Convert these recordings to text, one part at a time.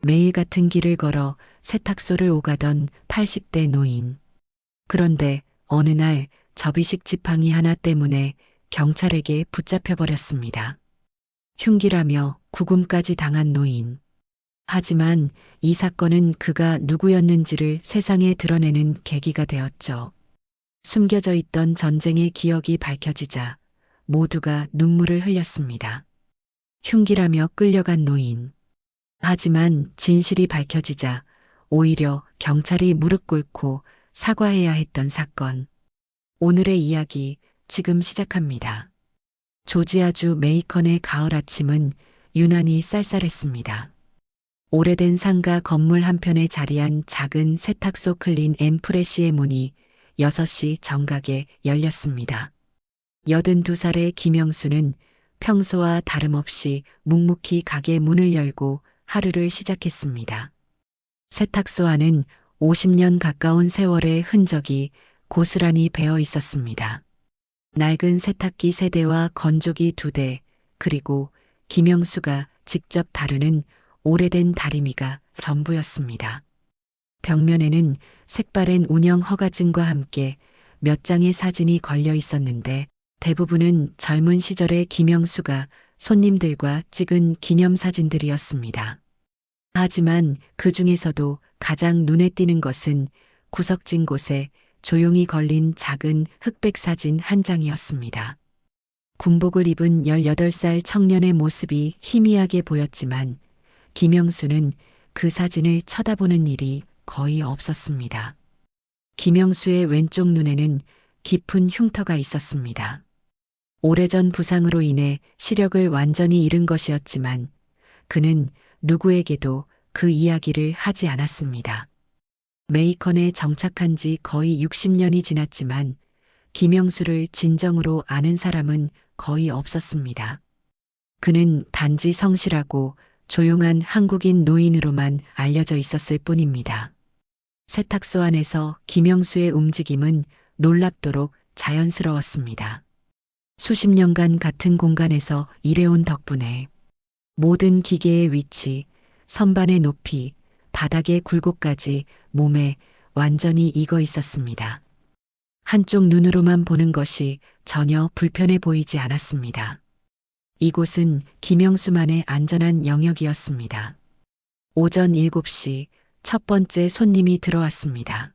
매일 같은 길을 걸어 세탁소를 오가던 80대 노인. 그런데 어느 날 접이식 지팡이 하나 때문에 경찰에게 붙잡혀 버렸습니다. 흉기라며 구금까지 당한 노인. 하지만 이 사건은 그가 누구였는지를 세상에 드러내는 계기가 되었죠. 숨겨져 있던 전쟁의 기억이 밝혀지자 모두가 눈물을 흘렸습니다. 흉기라며 끌려간 노인. 하지만 진실이 밝혀지자 오히려 경찰이 무릎 꿇고 사과해야 했던 사건. 오늘의 이야기 지금 시작합니다. 조지아주 메이컨의 가을 아침은 유난히 쌀쌀했습니다. 오래된 상가 건물 한편에 자리한 작은 세탁소 클린 앤 프레시의 문이 6시 정각에 열렸습니다. 82살의 김영수는 평소와 다름없이 묵묵히 가게 문을 열고 하루를 시작했습니다. 세탁소 안은 50년 가까운 세월의 흔적이 고스란히 배어 있었습니다. 낡은 세탁기 3대와 건조기 2대, 그리고 김영수가 직접 다루는 오래된 다리미가 전부였습니다. 벽면에는 색바랜 운영 허가증과 함께 몇 장의 사진이 걸려 있었는데 대부분은 젊은 시절의 김영수가 손님들과 찍은 기념사진들이었습니다. 하지만 그 중에서도 가장 눈에 띄는 것은 구석진 곳에 조용히 걸린 작은 흑백 사진 한 장이었습니다. 군복을 입은 18살 청년의 모습이 희미하게 보였지만 김영수는 그 사진을 쳐다보는 일이 거의 없었습니다. 김영수의 왼쪽 눈에는 깊은 흉터가 있었습니다. 오래전 부상으로 인해 시력을 완전히 잃은 것이었지만 그는 누구에게도 그 이야기를 하지 않았습니다. 메이컨에 정착한 지 거의 60년이 지났지만 김영수를 진정으로 아는 사람은 거의 없었습니다. 그는 단지 성실하고 조용한 한국인 노인으로만 알려져 있었을 뿐입니다. 세탁소 안에서 김영수의 움직임은 놀랍도록 자연스러웠습니다. 수십 년간 같은 공간에서 일해온 덕분에 모든 기계의 위치, 선반의 높이, 바닥의 굴곡까지 몸에 완전히 익어 있었습니다. 한쪽 눈으로만 보는 것이 전혀 불편해 보이지 않았습니다. 이곳은 김영수만의 안전한 영역이었습니다. 오전 7시 첫 번째 손님이 들어왔습니다.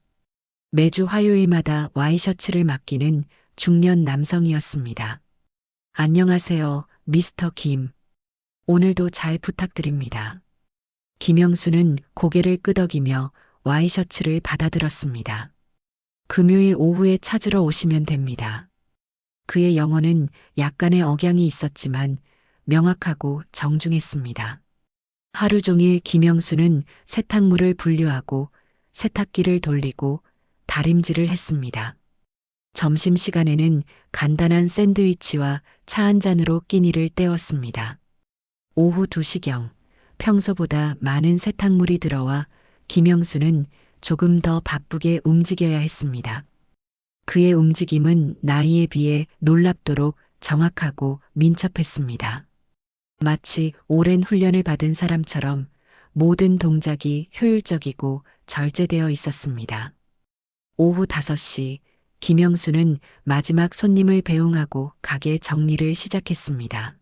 매주 화요일마다 와이셔츠를 맡기는 중년 남성이었습니다. 안녕하세요, 미스터 김. 오늘도 잘 부탁드립니다. 김영수는 고개를 끄덕이며 와이셔츠를 받아들었습니다. 금요일 오후에 찾으러 오시면 됩니다. 그의 영어는 약간의 억양이 있었지만 명확하고 정중했습니다. 하루 종일 김영수는 세탁물을 분류하고 세탁기를 돌리고 다림질을 했습니다. 점심시간에는 간단한 샌드위치와 차 한 잔으로 끼니를 때웠습니다. 오후 2시경 평소보다 많은 세탁물이 들어와 김영수는 조금 더 바쁘게 움직여야 했습니다. 그의 움직임은 나이에 비해 놀랍도록 정확하고 민첩했습니다. 마치 오랜 훈련을 받은 사람처럼 모든 동작이 효율적이고 절제되어 있었습니다. 오후 5시 김영수는 마지막 손님을 배웅하고 가게 정리를 시작했습니다.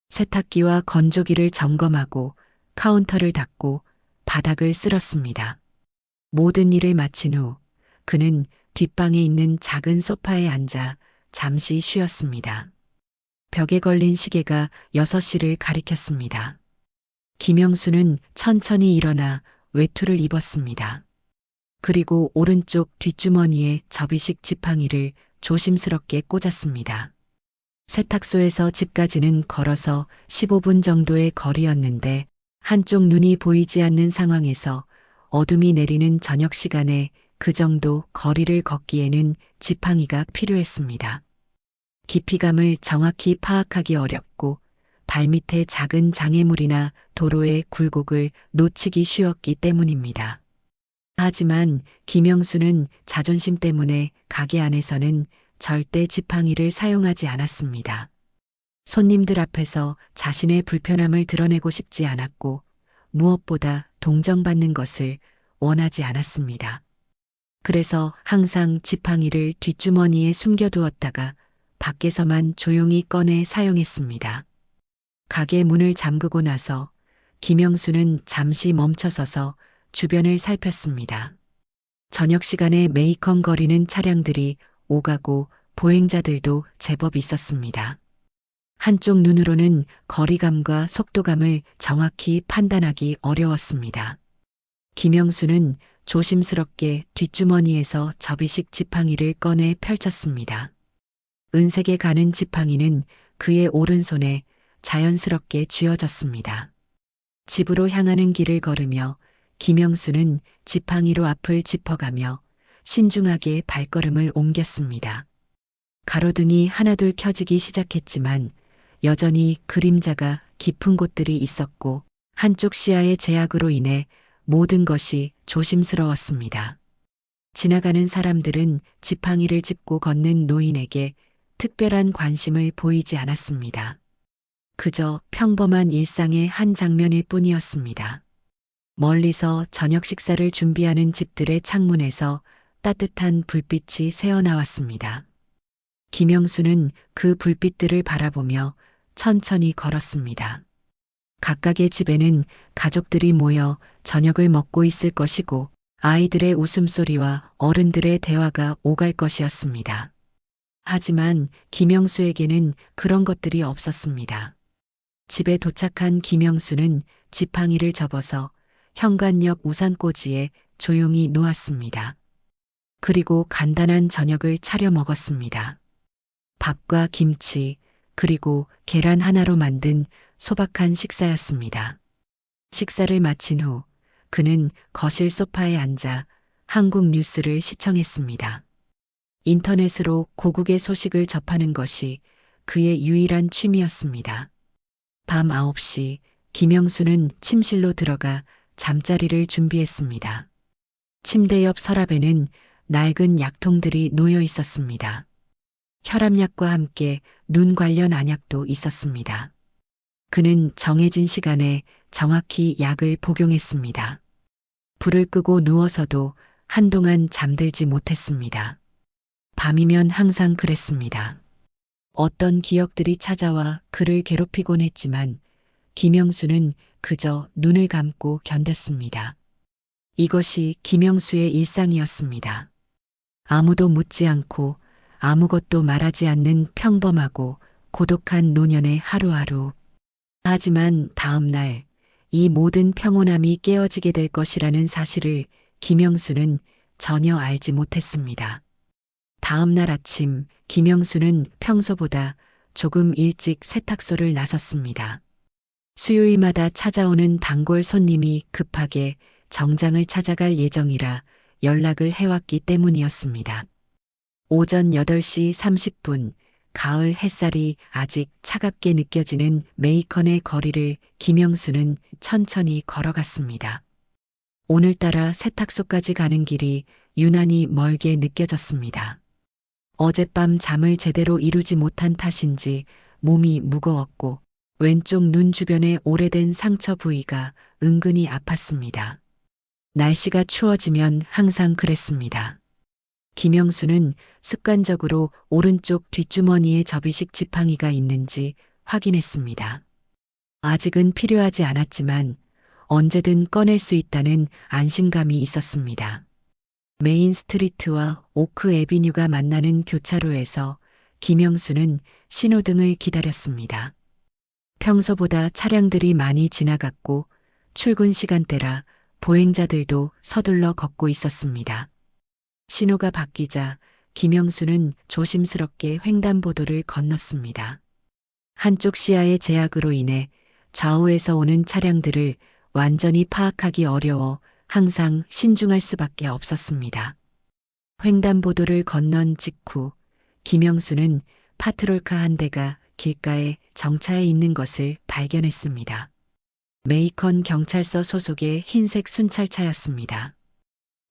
세탁기와 건조기를 점검하고 카운터를 닦고 바닥을 쓸었습니다. 모든 일을 마친 후 그는 뒷방에 있는 작은 소파에 앉아 잠시 쉬었습니다. 벽에 걸린 시계가 6시를 가리켰습니다. 김영수는 천천히 일어나 외투를 입었습니다. 그리고 오른쪽 뒷주머니에 접이식 지팡이를 조심스럽게 꽂았습니다. 세탁소에서 집까지는 걸어서 15분 정도의 거리였는데 한쪽 눈이 보이지 않는 상황에서 어둠이 내리는 저녁 시간에 그 정도 거리를 걷기에는 지팡이가 필요했습니다. 깊이감을 정확히 파악하기 어렵고 발밑에 작은 장애물이나 도로의 굴곡을 놓치기 쉬웠기 때문입니다. 하지만 김영수는 자존심 때문에 가게 안에서는 절대 지팡이를 사용하지 않았습니다. 손님들 앞에서 자신의 불편함을 드러내고 싶지 않았고 무엇보다 동정받는 것을 원하지 않았습니다. 그래서 항상 지팡이를 뒷주머니에 숨겨두었다가 밖에서만 조용히 꺼내 사용했습니다. 가게 문을 잠그고 나서 김영수는 잠시 멈춰서서 주변을 살폈습니다. 저녁 시간에 메이컨거리는 차량들이 오가고 보행자들도 제법 있었습니다. 한쪽 눈으로는 거리감과 속도감을 정확히 판단하기 어려웠습니다. 김영수는 조심스럽게 뒷주머니에서 접이식 지팡이를 꺼내 펼쳤습니다. 은색에 가는 지팡이는 그의 오른손에 자연스럽게 쥐어졌습니다. 집으로 향하는 길을 걸으며 김영수는 지팡이로 앞을 짚어가며 신중하게 발걸음을 옮겼습니다. 가로등이 하나둘 켜지기 시작했지만 여전히 그림자가 깊은 곳들이 있었고 한쪽 시야의 제약으로 인해 모든 것이 조심스러웠습니다. 지나가는 사람들은 지팡이를 짚고 걷는 노인에게 특별한 관심을 보이지 않았습니다. 그저 평범한 일상의 한 장면일 뿐이었습니다. 멀리서 저녁 식사를 준비하는 집들의 창문에서 따뜻한 불빛이 새어나왔습니다. 김영수는 그 불빛들을 바라보며 천천히 걸었습니다. 각각의 집에는 가족들이 모여 저녁을 먹고 있을 것이고 아이들의 웃음소리와 어른들의 대화가 오갈 것이었습니다. 하지만 김영수에게는 그런 것들이 없었습니다. 집에 도착한 김영수는 지팡이를 접어서 현관역 우산꽂이에 조용히 놓았습니다. 그리고 간단한 저녁을 차려 먹었습니다. 밥과 김치, 그리고 계란 하나로 만든 소박한 식사였습니다. 식사를 마친 후 그는 거실 소파에 앉아 한국 뉴스를 시청했습니다. 인터넷으로 고국의 소식을 접하는 것이 그의 유일한 취미였습니다. 밤 9시 김영수는 침실로 들어가 잠자리를 준비했습니다. 침대 옆 서랍에는 낡은 약통들이 놓여 있었습니다. 혈압약과 함께 눈 관련 안약도 있었습니다. 그는 정해진 시간에 정확히 약을 복용했습니다. 불을 끄고 누워서도 한동안 잠들지 못했습니다. 밤이면 항상 그랬습니다. 어떤 기억들이 찾아와 그를 괴롭히곤 했지만 김영수는 그저 눈을 감고 견뎠습니다. 이것이 김영수의 일상이었습니다. 아무도 묻지 않고 아무것도 말하지 않는 평범하고 고독한 노년의 하루하루. 하지만 다음 날 이 모든 평온함이 깨어지게 될 것이라는 사실을 김영수는 전혀 알지 못했습니다. 다음 날 아침 김영수는 평소보다 조금 일찍 세탁소를 나섰습니다. 수요일마다 찾아오는 단골 손님이 급하게 정장을 찾아갈 예정이라 연락을 해왔기 때문이었습니다. 오전 8시 30분, 가을 햇살이 아직 차갑게 느껴지는 메이컨의 거리를 김영수는 천천히 걸어갔습니다. 오늘따라 세탁소까지 가는 길이 유난히 멀게 느껴졌습니다. 어젯밤 잠을 제대로 이루지 못한 탓인지 몸이 무거웠고 왼쪽 눈 주변의 오래된 상처 부위가 은근히 아팠습니다. 날씨가 추워지면 항상 그랬습니다. 김영수는 습관적으로 오른쪽 뒷주머니에 접이식 지팡이가 있는지 확인했습니다. 아직은 필요하지 않았지만 언제든 꺼낼 수 있다는 안심감이 있었습니다. 메인 스트리트와 오크 애비뉴가 만나는 교차로에서 김영수는 신호등을 기다렸습니다. 평소보다 차량들이 많이 지나갔고 출근 시간대라 보행자들도 서둘러 걷고 있었습니다. 신호가 바뀌자 김영수는 조심스럽게 횡단보도를 건넜습니다. 한쪽 시야의 제약으로 인해 좌우에서 오는 차량들을 완전히 파악하기 어려워 항상 신중할 수밖에 없었습니다. 횡단보도를 건넌 직후 김영수는 파트롤카 한 대가 길가에 정차해 있는 것을 발견했습니다. 메이컨 경찰서 소속의 흰색 순찰차였습니다.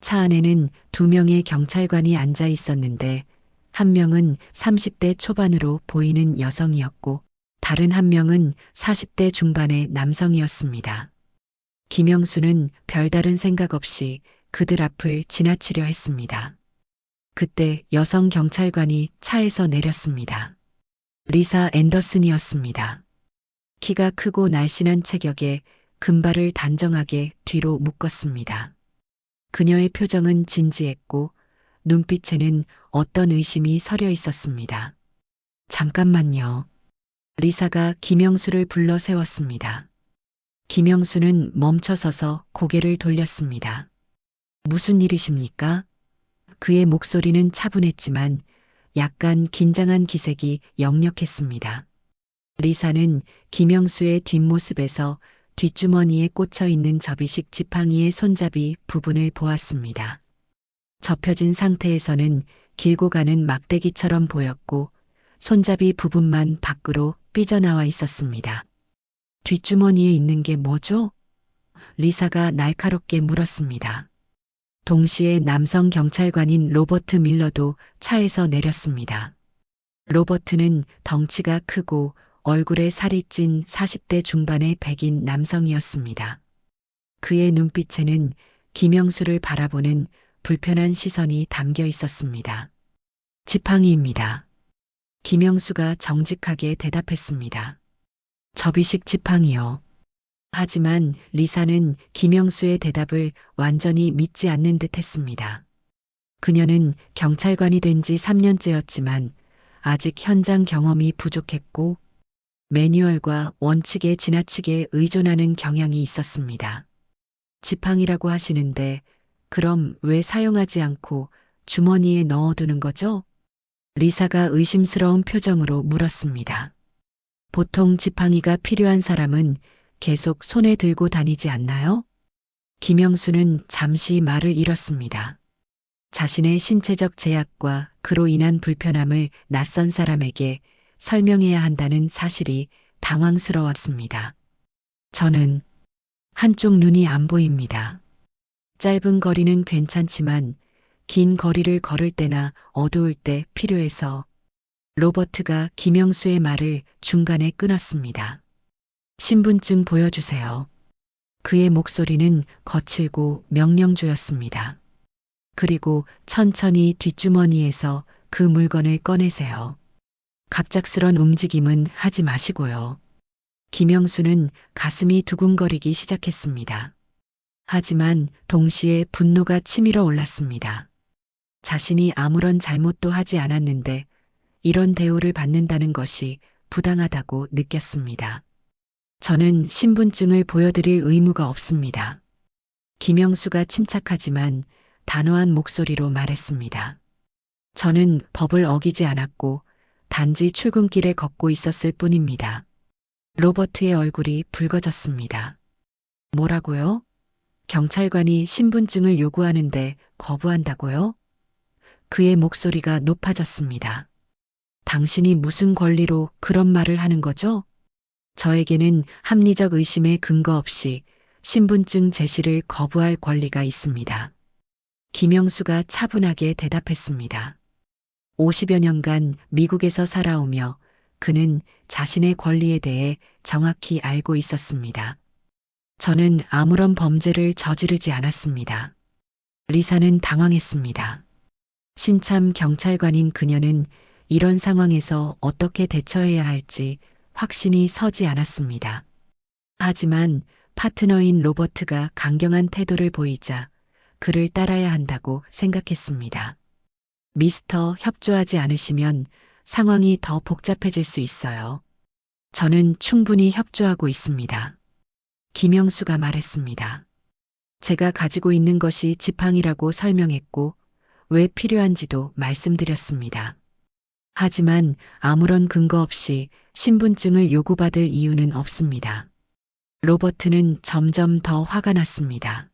차 안에는 2명의 경찰관이 앉아 있었는데 한 명은 30대 초반으로 보이는 여성이었고 다른 한 명은 40대 중반의 남성이었습니다. 김영수는 별다른 생각 없이 그들 앞을 지나치려 했습니다. 그때 여성 경찰관이 차에서 내렸습니다. 리사 앤더슨이었습니다. 키가 크고 날씬한 체격에 금발을 단정하게 뒤로 묶었습니다. 그녀의 표정은 진지했고 눈빛에는 어떤 의심이 서려 있었습니다. 잠깐만요. 리사가 김영수를 불러 세웠습니다. 김영수는 멈춰서서 고개를 돌렸습니다. 무슨 일이십니까? 그의 목소리는 차분했지만 약간 긴장한 기색이 역력했습니다. 리사는 김영수의 뒷모습에서 뒷주머니에 꽂혀 있는 접이식 지팡이의 손잡이 부분을 보았습니다. 접혀진 상태에서는 길고 가는 막대기처럼 보였고 손잡이 부분만 밖으로 삐져나와 있었습니다. 뒷주머니에 있는 게 뭐죠? 리사가 날카롭게 물었습니다. 동시에 남성 경찰관인 로버트 밀러도 차에서 내렸습니다. 로버트는 덩치가 크고 얼굴에 살이 찐 40대 중반의 백인 남성이었습니다. 그의 눈빛에는 김영수를 바라보는 불편한 시선이 담겨 있었습니다. 지팡이입니다. 김영수가 정직하게 대답했습니다. 접이식 지팡이요. 하지만 리사는 김영수의 대답을 완전히 믿지 않는 듯 했습니다. 그녀는 경찰관이 된 지 3년째였지만 아직 현장 경험이 부족했고 매뉴얼과 원칙에 지나치게 의존하는 경향이 있었습니다. 지팡이라고 하시는데 그럼 왜 사용하지 않고 주머니에 넣어두는 거죠? 리사가 의심스러운 표정으로 물었습니다. 보통 지팡이가 필요한 사람은 계속 손에 들고 다니지 않나요? 김영수는 잠시 말을 잃었습니다. 자신의 신체적 제약과 그로 인한 불편함을 낯선 사람에게 설명해야 한다는 사실이 당황스러웠습니다. 저는 한쪽 눈이 안 보입니다. 짧은 거리는 괜찮지만 긴 거리를 걸을 때나 어두울 때 필요해서 로버트가 김영수의 말을 중간에 끊었습니다. 신분증 보여주세요. 그의 목소리는 거칠고 명령조였습니다. 그리고 천천히 뒷주머니에서 그 물건을 꺼내세요. 갑작스런 움직임은 하지 마시고요. 김영수는 가슴이 두근거리기 시작했습니다. 하지만 동시에 분노가 치밀어 올랐습니다. 자신이 아무런 잘못도 하지 않았는데 이런 대우를 받는다는 것이 부당하다고 느꼈습니다. 저는 신분증을 보여드릴 의무가 없습니다. 김영수가 침착하지만 단호한 목소리로 말했습니다. 저는 법을 어기지 않았고 단지 출근길에 걷고 있었을 뿐입니다. 로버트의 얼굴이 붉어졌습니다. 뭐라고요? 경찰관이 신분증을 요구하는데 거부한다고요? 그의 목소리가 높아졌습니다. 당신이 무슨 권리로 그런 말을 하는 거죠? 저에게는 합리적 의심의 근거 없이 신분증 제시를 거부할 권리가 있습니다. 김영수가 차분하게 대답했습니다. 50여 년간 미국에서 살아오며 그는 자신의 권리에 대해 정확히 알고 있었습니다. 저는 아무런 범죄를 저지르지 않았습니다. 리사는 당황했습니다. 신참 경찰관인 그녀는 이런 상황에서 어떻게 대처해야 할지 확신이 서지 않았습니다. 하지만 파트너인 로버트가 강경한 태도를 보이자 그를 따라야 한다고 생각했습니다. 미스터, 협조하지 않으시면 상황이 더 복잡해질 수 있어요. 저는 충분히 협조하고 있습니다. 김영수가 말했습니다. 제가 가지고 있는 것이 지팡이라고 설명했고 왜 필요한지도 말씀드렸습니다. 하지만 아무런 근거 없이 신분증을 요구받을 이유는 없습니다. 로버트는 점점 더 화가 났습니다.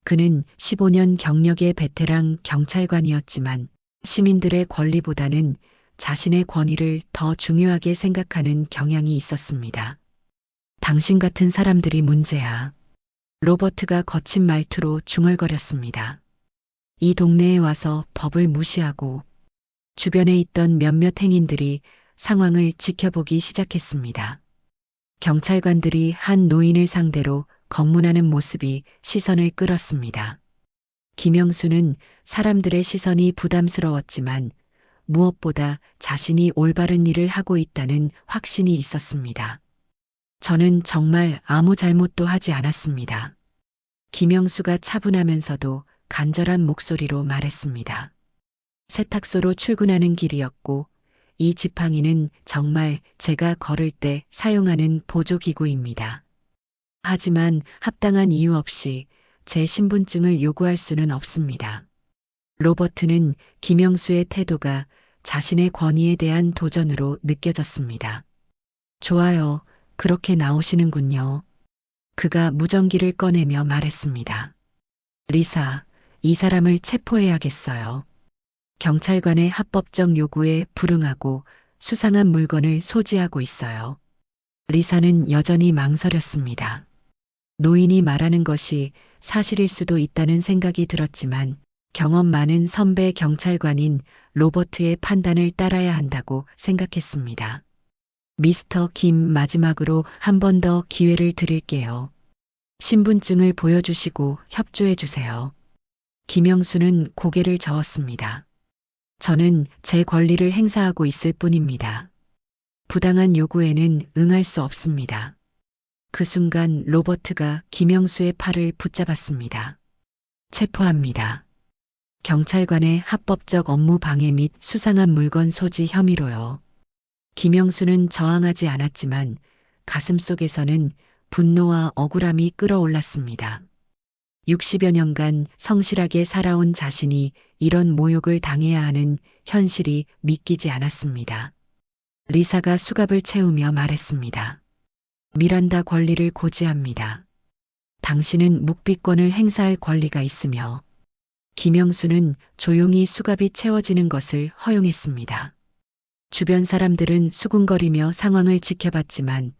그는 15년 경력의 베테랑 경찰관이었지만 시민들의 권리보다는 자신의 권위를 더 중요하게 생각하는 경향이 있었습니다. 당신 같은 사람들이 문제야. 로버트가 거친 말투로 중얼거렸습니다. 이 동네에 와서 법을 무시하고 주변에 있던 몇몇 행인들이 상황을 지켜보기 시작했습니다. 경찰관들이 한 노인을 상대로 검문하는 모습이 시선을 끌었습니다. 김영수는 사람들의 시선이 부담스러웠지만 무엇보다 자신이 올바른 일을 하고 있다는 확신이 있었습니다. 저는 정말 아무 잘못도 하지 않았습니다. 김영수가 차분하면서도 간절한 목소리로 말했습니다. 세탁소로 출근하는 길이었고 이 지팡이는 정말 제가 걸을 때 사용하는 보조기구입니다. 하지만 합당한 이유 없이 제 신분증을 요구할 수는 없습니다. 로버트는 김영수의 태도가 자신의 권위에 대한 도전으로 느껴졌습니다. 좋아요. 그렇게 나오시는군요. 그가 무전기를 꺼내며 말했습니다. 리사, 이 사람을 체포해야겠어요. 경찰관의 합법적 요구에 불응하고 수상한 물건을 소지하고 있어요. 리사는 여전히 망설였습니다. 노인이 말하는 것이 사실일 수도 있다는 생각이 들었지만 경험 많은 선배 경찰관인 로버트의 판단을 따라야 한다고 생각했습니다. 미스터 김, 마지막으로 한 번 더 기회를 드릴게요. 신분증을 보여주시고 협조해 주세요. 김영수는 고개를 저었습니다. 저는 제 권리를 행사하고 있을 뿐입니다. 부당한 요구에는 응할 수 없습니다. 그 순간 로버트가 김영수의 팔을 붙잡았습니다. 체포합니다. 경찰관의 합법적 업무 방해 및 수상한 물건 소지 혐의로요. 김영수는 저항하지 않았지만 가슴속에서는 분노와 억울함이 끓어올랐습니다. 60여 년간 성실하게 살아온 자신이 이런 모욕을 당해야 하는 현실이 믿기지 않았습니다. 리사가 수갑을 채우며 말했습니다. 미란다 권리를 고지합니다. 당신은 묵비권을 행사할 권리가 있으며 김영수는 조용히 수갑이 채워지는 것을 허용했습니다. 주변 사람들은 수군거리며 상황을 지켜봤지만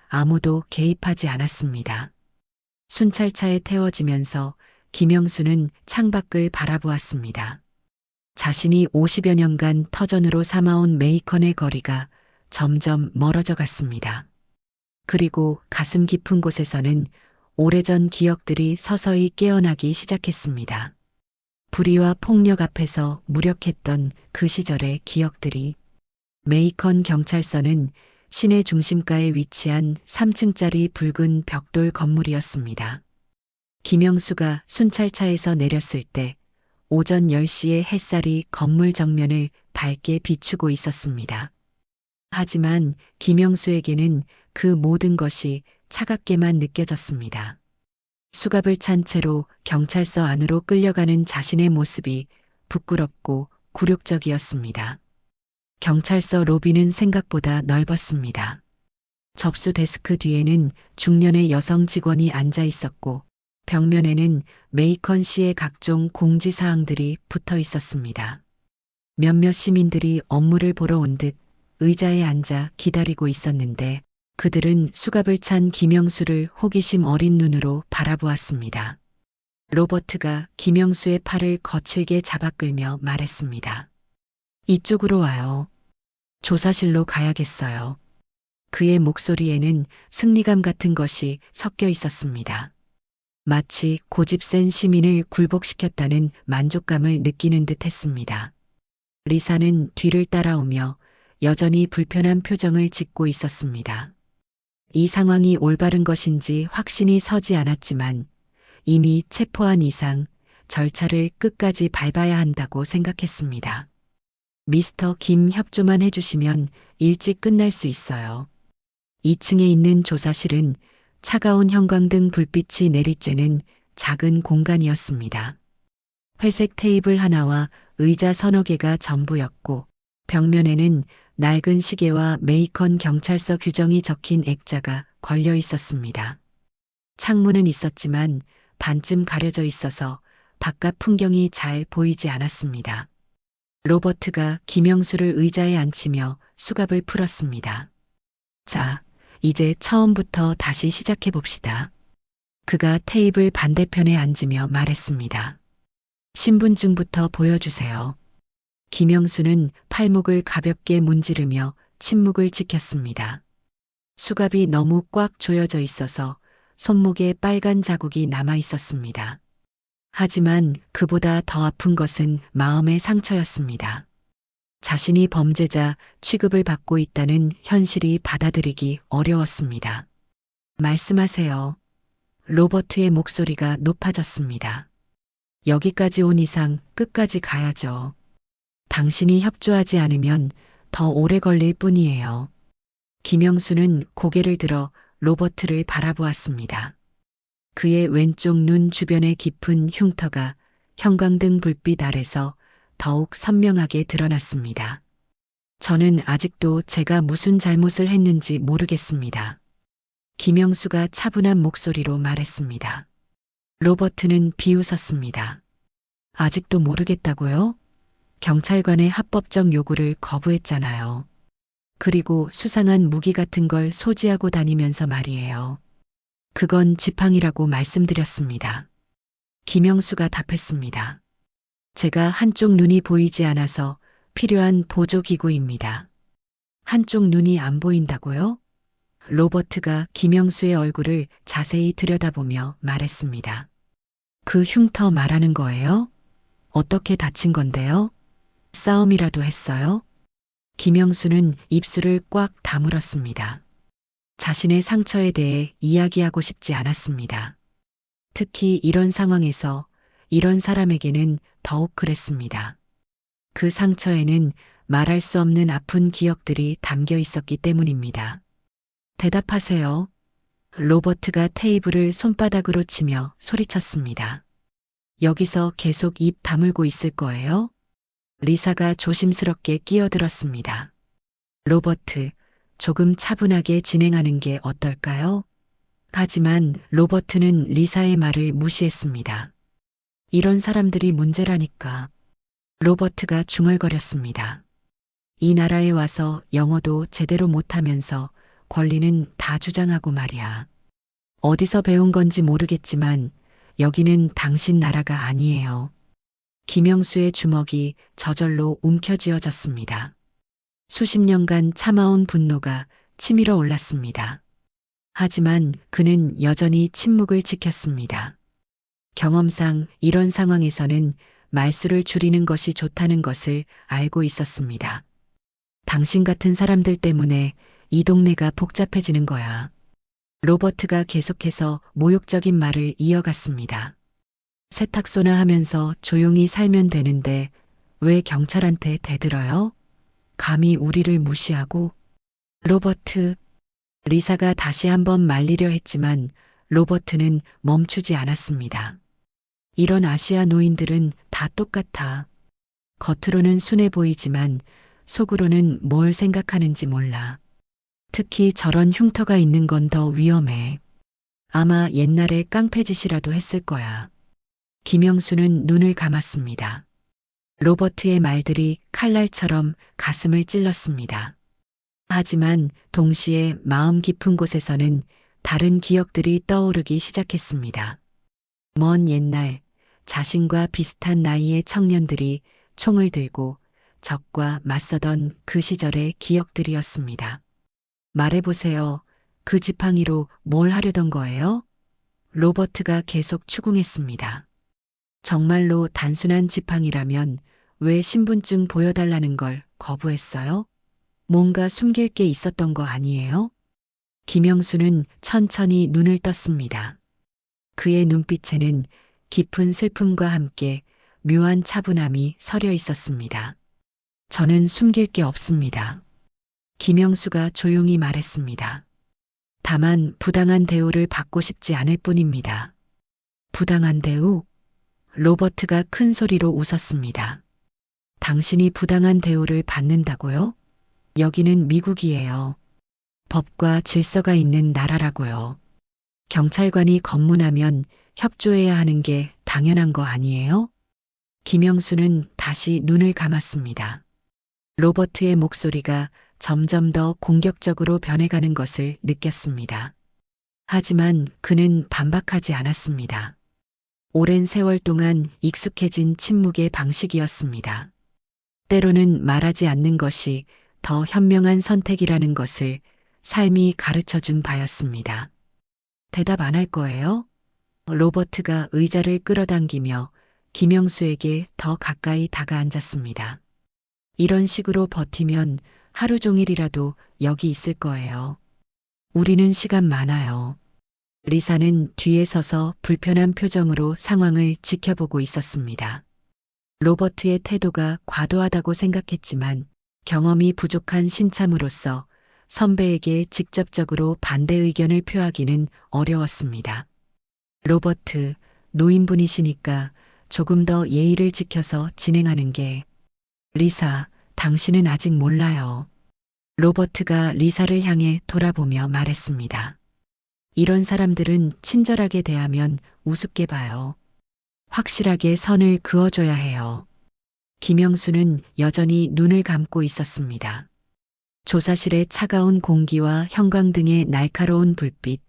아무도 개입하지 않았습니다. 순찰차에 태워지면서 김영수는 창밖을 바라보았습니다. 자신이 50여 년간 터전으로 삼아온 메이컨의 거리가 점점 멀어져 갔습니다. 그리고 가슴 깊은 곳에서는 오래전 기억들이 서서히 깨어나기 시작했습니다. 불의와 폭력 앞에서 무력했던 그 시절의 기억들이. 메이컨 경찰서는 시내 중심가에 위치한 3층짜리 붉은 벽돌 건물이었습니다. 김영수가 순찰차에서 내렸을 때 오전 10시의 햇살이 건물 정면을 밝게 비추고 있었습니다. 하지만 김영수에게는 그 모든 것이 차갑게만 느껴졌습니다. 수갑을 찬 채로 경찰서 안으로 끌려가는 자신의 모습이 부끄럽고 굴욕적이었습니다. 경찰서 로비는 생각보다 넓었습니다. 접수 데스크 뒤에는 중년의 여성 직원이 앉아 있었고 벽면에는 메이컨 시의 각종 공지사항들이 붙어 있었습니다. 몇몇 시민들이 업무를 보러 온 듯 의자에 앉아 기다리고 있었는데 그들은 수갑을 찬 김영수를 호기심 어린 눈으로 바라보았습니다. 로버트가 김영수의 팔을 거칠게 잡아 끌며 말했습니다. 이쪽으로 와요. 조사실로 가야겠어요. 그의 목소리에는 승리감 같은 것이 섞여 있었습니다. 마치 고집센 시민을 굴복시켰다는 만족감을 느끼는 듯 했습니다. 리사는 뒤를 따라오며 여전히 불편한 표정을 짓고 있었습니다. 이 상황이 올바른 것인지 확신이 서지 않았지만 이미 체포한 이상 절차를 끝까지 밟아야 한다고 생각했습니다. 미스터 김, 협조만 해주시면 일찍 끝날 수 있어요. 2층에 있는 조사실은 차가운 형광등 불빛이 내리쬐는 작은 공간이었습니다. 회색 테이블 하나와 의자 서너 개가 전부였고 벽면에는 낡은 시계와 메이컨 경찰서 규정이 적힌 액자가 걸려 있었습니다. 창문은 있었지만 반쯤 가려져 있어서 바깥 풍경이 잘 보이지 않았습니다. 로버트가 김영수를 의자에 앉히며 수갑을 풀었습니다. 자, 이제 처음부터 다시 시작해 봅시다. 그가 테이블 반대편에 앉으며 말했습니다. 신분증부터 보여주세요. 김영수는 팔목을 가볍게 문지르며 침묵을 지켰습니다. 수갑이 너무 꽉 조여져 있어서 손목에 빨간 자국이 남아 있었습니다. 하지만 그보다 더 아픈 것은 마음의 상처였습니다. 자신이 범죄자 취급을 받고 있다는 현실이 받아들이기 어려웠습니다. 말씀하세요. 로버트의 목소리가 높아졌습니다. 여기까지 온 이상 끝까지 가야죠. 당신이 협조하지 않으면 더 오래 걸릴 뿐이에요. 김영수는 고개를 들어 로버트를 바라보았습니다. 그의 왼쪽 눈 주변의 깊은 흉터가 형광등 불빛 아래서 더욱 선명하게 드러났습니다. 저는 아직도 제가 무슨 잘못을 했는지 모르겠습니다. 김영수가 차분한 목소리로 말했습니다. 로버트는 비웃었습니다. 아직도 모르겠다고요? 경찰관의 합법적 요구를 거부했잖아요. 그리고 수상한 무기 같은 걸 소지하고 다니면서 말이에요. 그건 지팡이라고 말씀드렸습니다. 김영수가 답했습니다. 제가 한쪽 눈이 보이지 않아서 필요한 보조기구입니다. 한쪽 눈이 안 보인다고요? 로버트가 김영수의 얼굴을 자세히 들여다보며 말했습니다. 그 흉터 말하는 거예요? 어떻게 다친 건데요? 싸움이라도 했어요? 김영수는 입술을 꽉 다물었습니다. 자신의 상처에 대해 이야기하고 싶지 않았습니다. 특히 이런 상황에서 이런 사람에게는 더욱 그랬습니다. 그 상처에는 말할 수 없는 아픈 기억들이 담겨 있었기 때문입니다. 대답하세요. 로버트가 테이블을 손바닥으로 치며 소리쳤습니다. 여기서 계속 입 다물고 있을 거예요? 리사가 조심스럽게 끼어들었습니다. 로버트, 조금 차분하게 진행하는 게 어떨까요? 하지만 로버트는 리사의 말을 무시했습니다. 이런 사람들이 문제라니까. 로버트가 중얼거렸습니다. 이 나라에 와서 영어도 제대로 못하면서 권리는 다 주장하고 말이야. 어디서 배운 건지 모르겠지만 여기는 당신 나라가 아니에요. 김영수의 주먹이 저절로 움켜쥐어졌습니다. 수십 년간 참아온 분노가 치밀어 올랐습니다. 하지만 그는 여전히 침묵을 지켰습니다. 경험상 이런 상황에서는 말수를 줄이는 것이 좋다는 것을 알고 있었습니다. 당신 같은 사람들 때문에 이 동네가 복잡해지는 거야. 로버트가 계속해서 모욕적인 말을 이어갔습니다. 세탁소나 하면서 조용히 살면 되는데 왜 경찰한테 대들어요? 감히 우리를 무시하고. 로버트. 리사가 다시 한번 말리려 했지만 로버트는 멈추지 않았습니다. 이런 아시아 노인들은 다 똑같아. 겉으로는 순해 보이지만 속으로는 뭘 생각하는지 몰라. 특히 저런 흉터가 있는 건 더 위험해. 아마 옛날에 깡패짓이라도 했을 거야. 김영수는 눈을 감았습니다. 로버트의 말들이 칼날처럼 가슴을 찔렀습니다. 하지만 동시에 마음 깊은 곳에서는 다른 기억들이 떠오르기 시작했습니다. 먼 옛날 자신과 비슷한 나이의 청년들이 총을 들고 적과 맞서던 그 시절의 기억들이었습니다. 말해보세요. 그 지팡이로 뭘 하려던 거예요? 로버트가 계속 추궁했습니다. 정말로 단순한 지팡이라면 왜 신분증 보여달라는 걸 거부했어요? 뭔가 숨길 게 있었던 거 아니에요? 김영수는 천천히 눈을 떴습니다. 그의 눈빛에는 깊은 슬픔과 함께 묘한 차분함이 서려 있었습니다. 저는 숨길 게 없습니다. 김영수가 조용히 말했습니다. 다만 부당한 대우를 받고 싶지 않을 뿐입니다. 부당한 대우? 로버트가 큰 소리로 웃었습니다. 당신이 부당한 대우를 받는다고요? 여기는 미국이에요. 법과 질서가 있는 나라라고요. 경찰관이 검문하면 협조해야 하는 게 당연한 거 아니에요? 김영수는 다시 눈을 감았습니다. 로버트의 목소리가 점점 더 공격적으로 변해가는 것을 느꼈습니다. 하지만 그는 반박하지 않았습니다. 오랜 세월 동안 익숙해진 침묵의 방식이었습니다. 때로는 말하지 않는 것이 더 현명한 선택이라는 것을 삶이 가르쳐 준 바였습니다. 대답 안 할 거예요? 로버트가 의자를 끌어당기며 김영수에게 더 가까이 다가앉았습니다. 이런 식으로 버티면 하루 종일이라도 여기 있을 거예요. 우리는 시간 많아요. 리사는 뒤에 서서 불편한 표정으로 상황을 지켜보고 있었습니다. 로버트의 태도가 과도하다고 생각했지만 경험이 부족한 신참으로서 선배에게 직접적으로 반대 의견을 표하기는 어려웠습니다. 로버트, 노인분이시니까 조금 더 예의를 지켜서 진행하는 게. 리사, 당신은 아직 몰라요. 로버트가 리사를 향해 돌아보며 말했습니다. 이런 사람들은 친절하게 대하면 우습게 봐요. 확실하게 선을 그어줘야 해요. 김영수는 여전히 눈을 감고 있었습니다. 조사실의 차가운 공기와 형광등의 날카로운 불빛,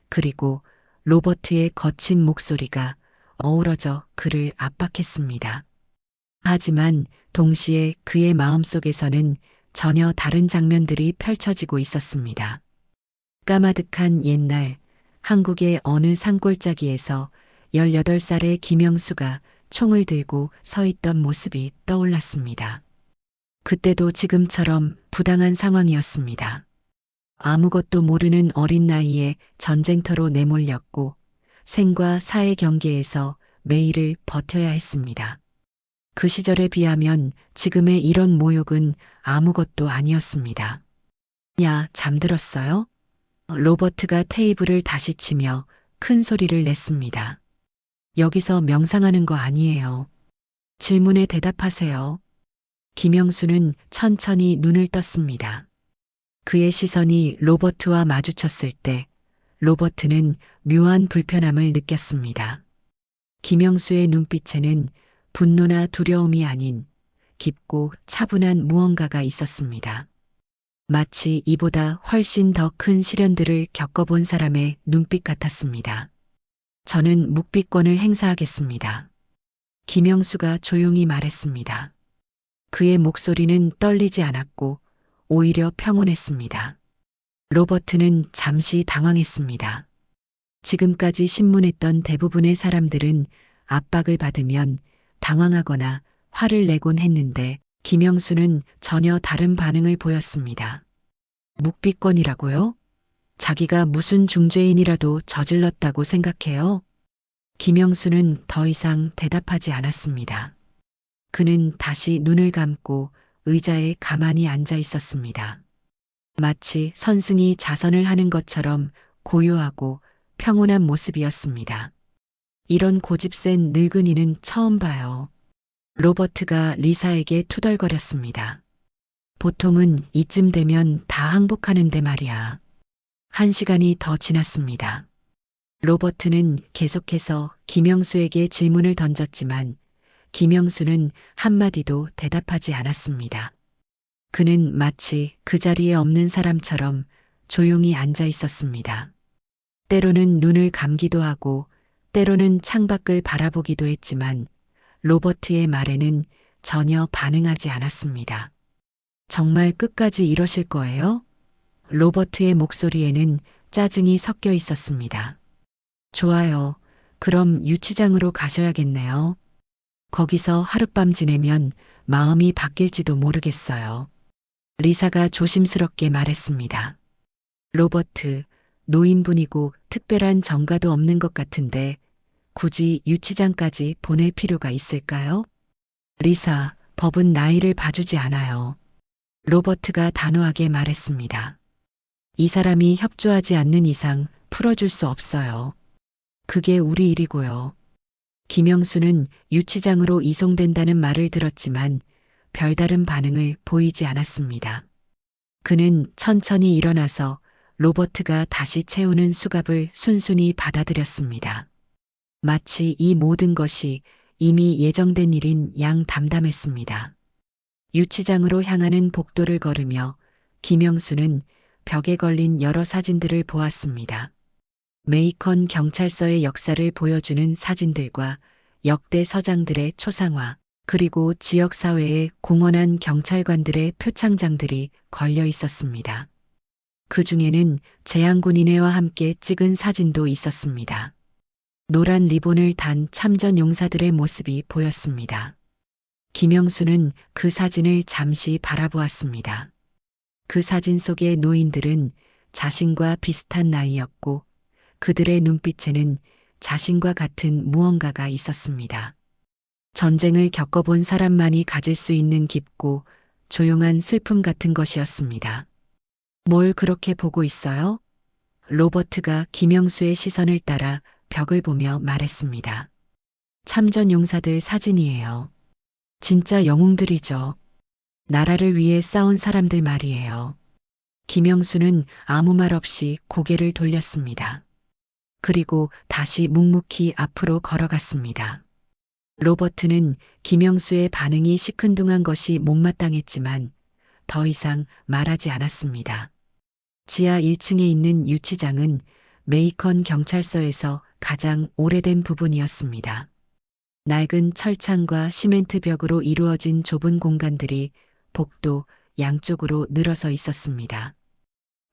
그리고 로버트의 거친 목소리가 어우러져 그를 압박했습니다. 하지만 동시에 그의 마음속에서는 전혀 다른 장면들이 펼쳐지고 있었습니다. 까마득한 옛날 한국의 어느 산골짜기에서 18살의 김영수가 총을 들고 서 있던 모습이 떠올랐습니다. 그때도 지금처럼 부당한 상황이었습니다. 아무것도 모르는 어린 나이에 전쟁터로 내몰렸고 생과 사의 경계에서 매일을 버텨야 했습니다. 그 시절에 비하면 지금의 이런 모욕은 아무것도 아니었습니다. 야, 잠들었어요? 로버트가 테이블을 다시 치며 큰 소리를 냈습니다. 여기서 명상하는 거 아니에요. 질문에 대답하세요. 김영수는 천천히 눈을 떴습니다. 그의 시선이 로버트와 마주쳤을 때 로버트는 묘한 불편함을 느꼈습니다. 김영수의 눈빛에는 분노나 두려움이 아닌 깊고 차분한 무언가가 있었습니다. 마치 이보다 훨씬 더 큰 시련들을 겪어본 사람의 눈빛 같았습니다. 저는 묵비권을 행사하겠습니다. 김영수가 조용히 말했습니다. 그의 목소리는 떨리지 않았고 오히려 평온했습니다. 로버트는 잠시 당황했습니다. 지금까지 신문했던 대부분의 사람들은 압박을 받으면 당황하거나 화를 내곤 했는데 김영수는 전혀 다른 반응을 보였습니다. 묵비권이라고요? 자기가 무슨 중죄인이라도 저질렀다고 생각해요? 김영수는 더 이상 대답하지 않았습니다. 그는 다시 눈을 감고 의자에 가만히 앉아 있었습니다. 마치 선승이 자선을 하는 것처럼 고요하고 평온한 모습이었습니다. 이런 고집센 늙은이는 처음 봐요. 로버트가 리사에게 투덜거렸습니다. 보통은 이쯤 되면 다 항복하는데 말이야. 1시간이 더 지났습니다. 로버트는 계속해서 김영수에게 질문을 던졌지만 김영수는 한마디도 대답하지 않았습니다. 그는 마치 그 자리에 없는 사람처럼 조용히 앉아 있었습니다. 때로는 눈을 감기도 하고 때로는 창밖을 바라보기도 했지만 로버트의 말에는 전혀 반응하지 않았습니다. 정말 끝까지 이러실 거예요? 로버트의 목소리에는 짜증이 섞여 있었습니다. 좋아요. 그럼 유치장으로 가셔야겠네요. 거기서 하룻밤 지내면 마음이 바뀔지도 모르겠어요. 리사가 조심스럽게 말했습니다. 로버트, 노인분이고 특별한 정가도 없는 것 같은데 굳이 유치장까지 보낼 필요가 있을까요? 리사, 법은 나이를 봐주지 않아요. 로버트가 단호하게 말했습니다. 이 사람이 협조하지 않는 이상 풀어줄 수 없어요. 그게 우리 일이고요. 김영수는 유치장으로 이송된다는 말을 들었지만 별다른 반응을 보이지 않았습니다. 그는 천천히 일어나서 로버트가 다시 채우는 수갑을 순순히 받아들였습니다. 마치 이 모든 것이 이미 예정된 일인 양 담담했습니다. 유치장으로 향하는 복도를 걸으며 김영수는 벽에 걸린 여러 사진들을 보았습니다. 메이컨 경찰서의 역사를 보여주는 사진들과 역대 서장들의 초상화, 그리고 지역사회의 공헌한 경찰관들의 표창장들이 걸려 있었습니다. 그 중에는 재향군인회와 함께 찍은 사진도 있었습니다. 노란 리본을 단 참전 용사들의 모습이 보였습니다. 김영수는 그 사진을 잠시 바라보았습니다. 그 사진 속의 노인들은 자신과 비슷한 나이였고 그들의 눈빛에는 자신과 같은 무언가가 있었습니다. 전쟁을 겪어본 사람만이 가질 수 있는 깊고 조용한 슬픔 같은 것이었습니다. 뭘 그렇게 보고 있어요? 로버트가 김영수의 시선을 따라 벽을 보며 말했습니다. 참전 용사들 사진이에요. 진짜 영웅들이죠. 나라를 위해 싸운 사람들 말이에요. 김영수는 아무 말 없이 고개를 돌렸습니다. 그리고 다시 묵묵히 앞으로 걸어갔습니다. 로버트는 김영수의 반응이 시큰둥한 것이 못마땅했지만 더 이상 말하지 않았습니다. 지하 1층에 있는 유치장은 메이컨 경찰서에서 가장 오래된 부분이었습니다. 낡은 철창과 시멘트 벽으로 이루어진 좁은 공간들이 복도 양쪽으로 늘어서 있었습니다.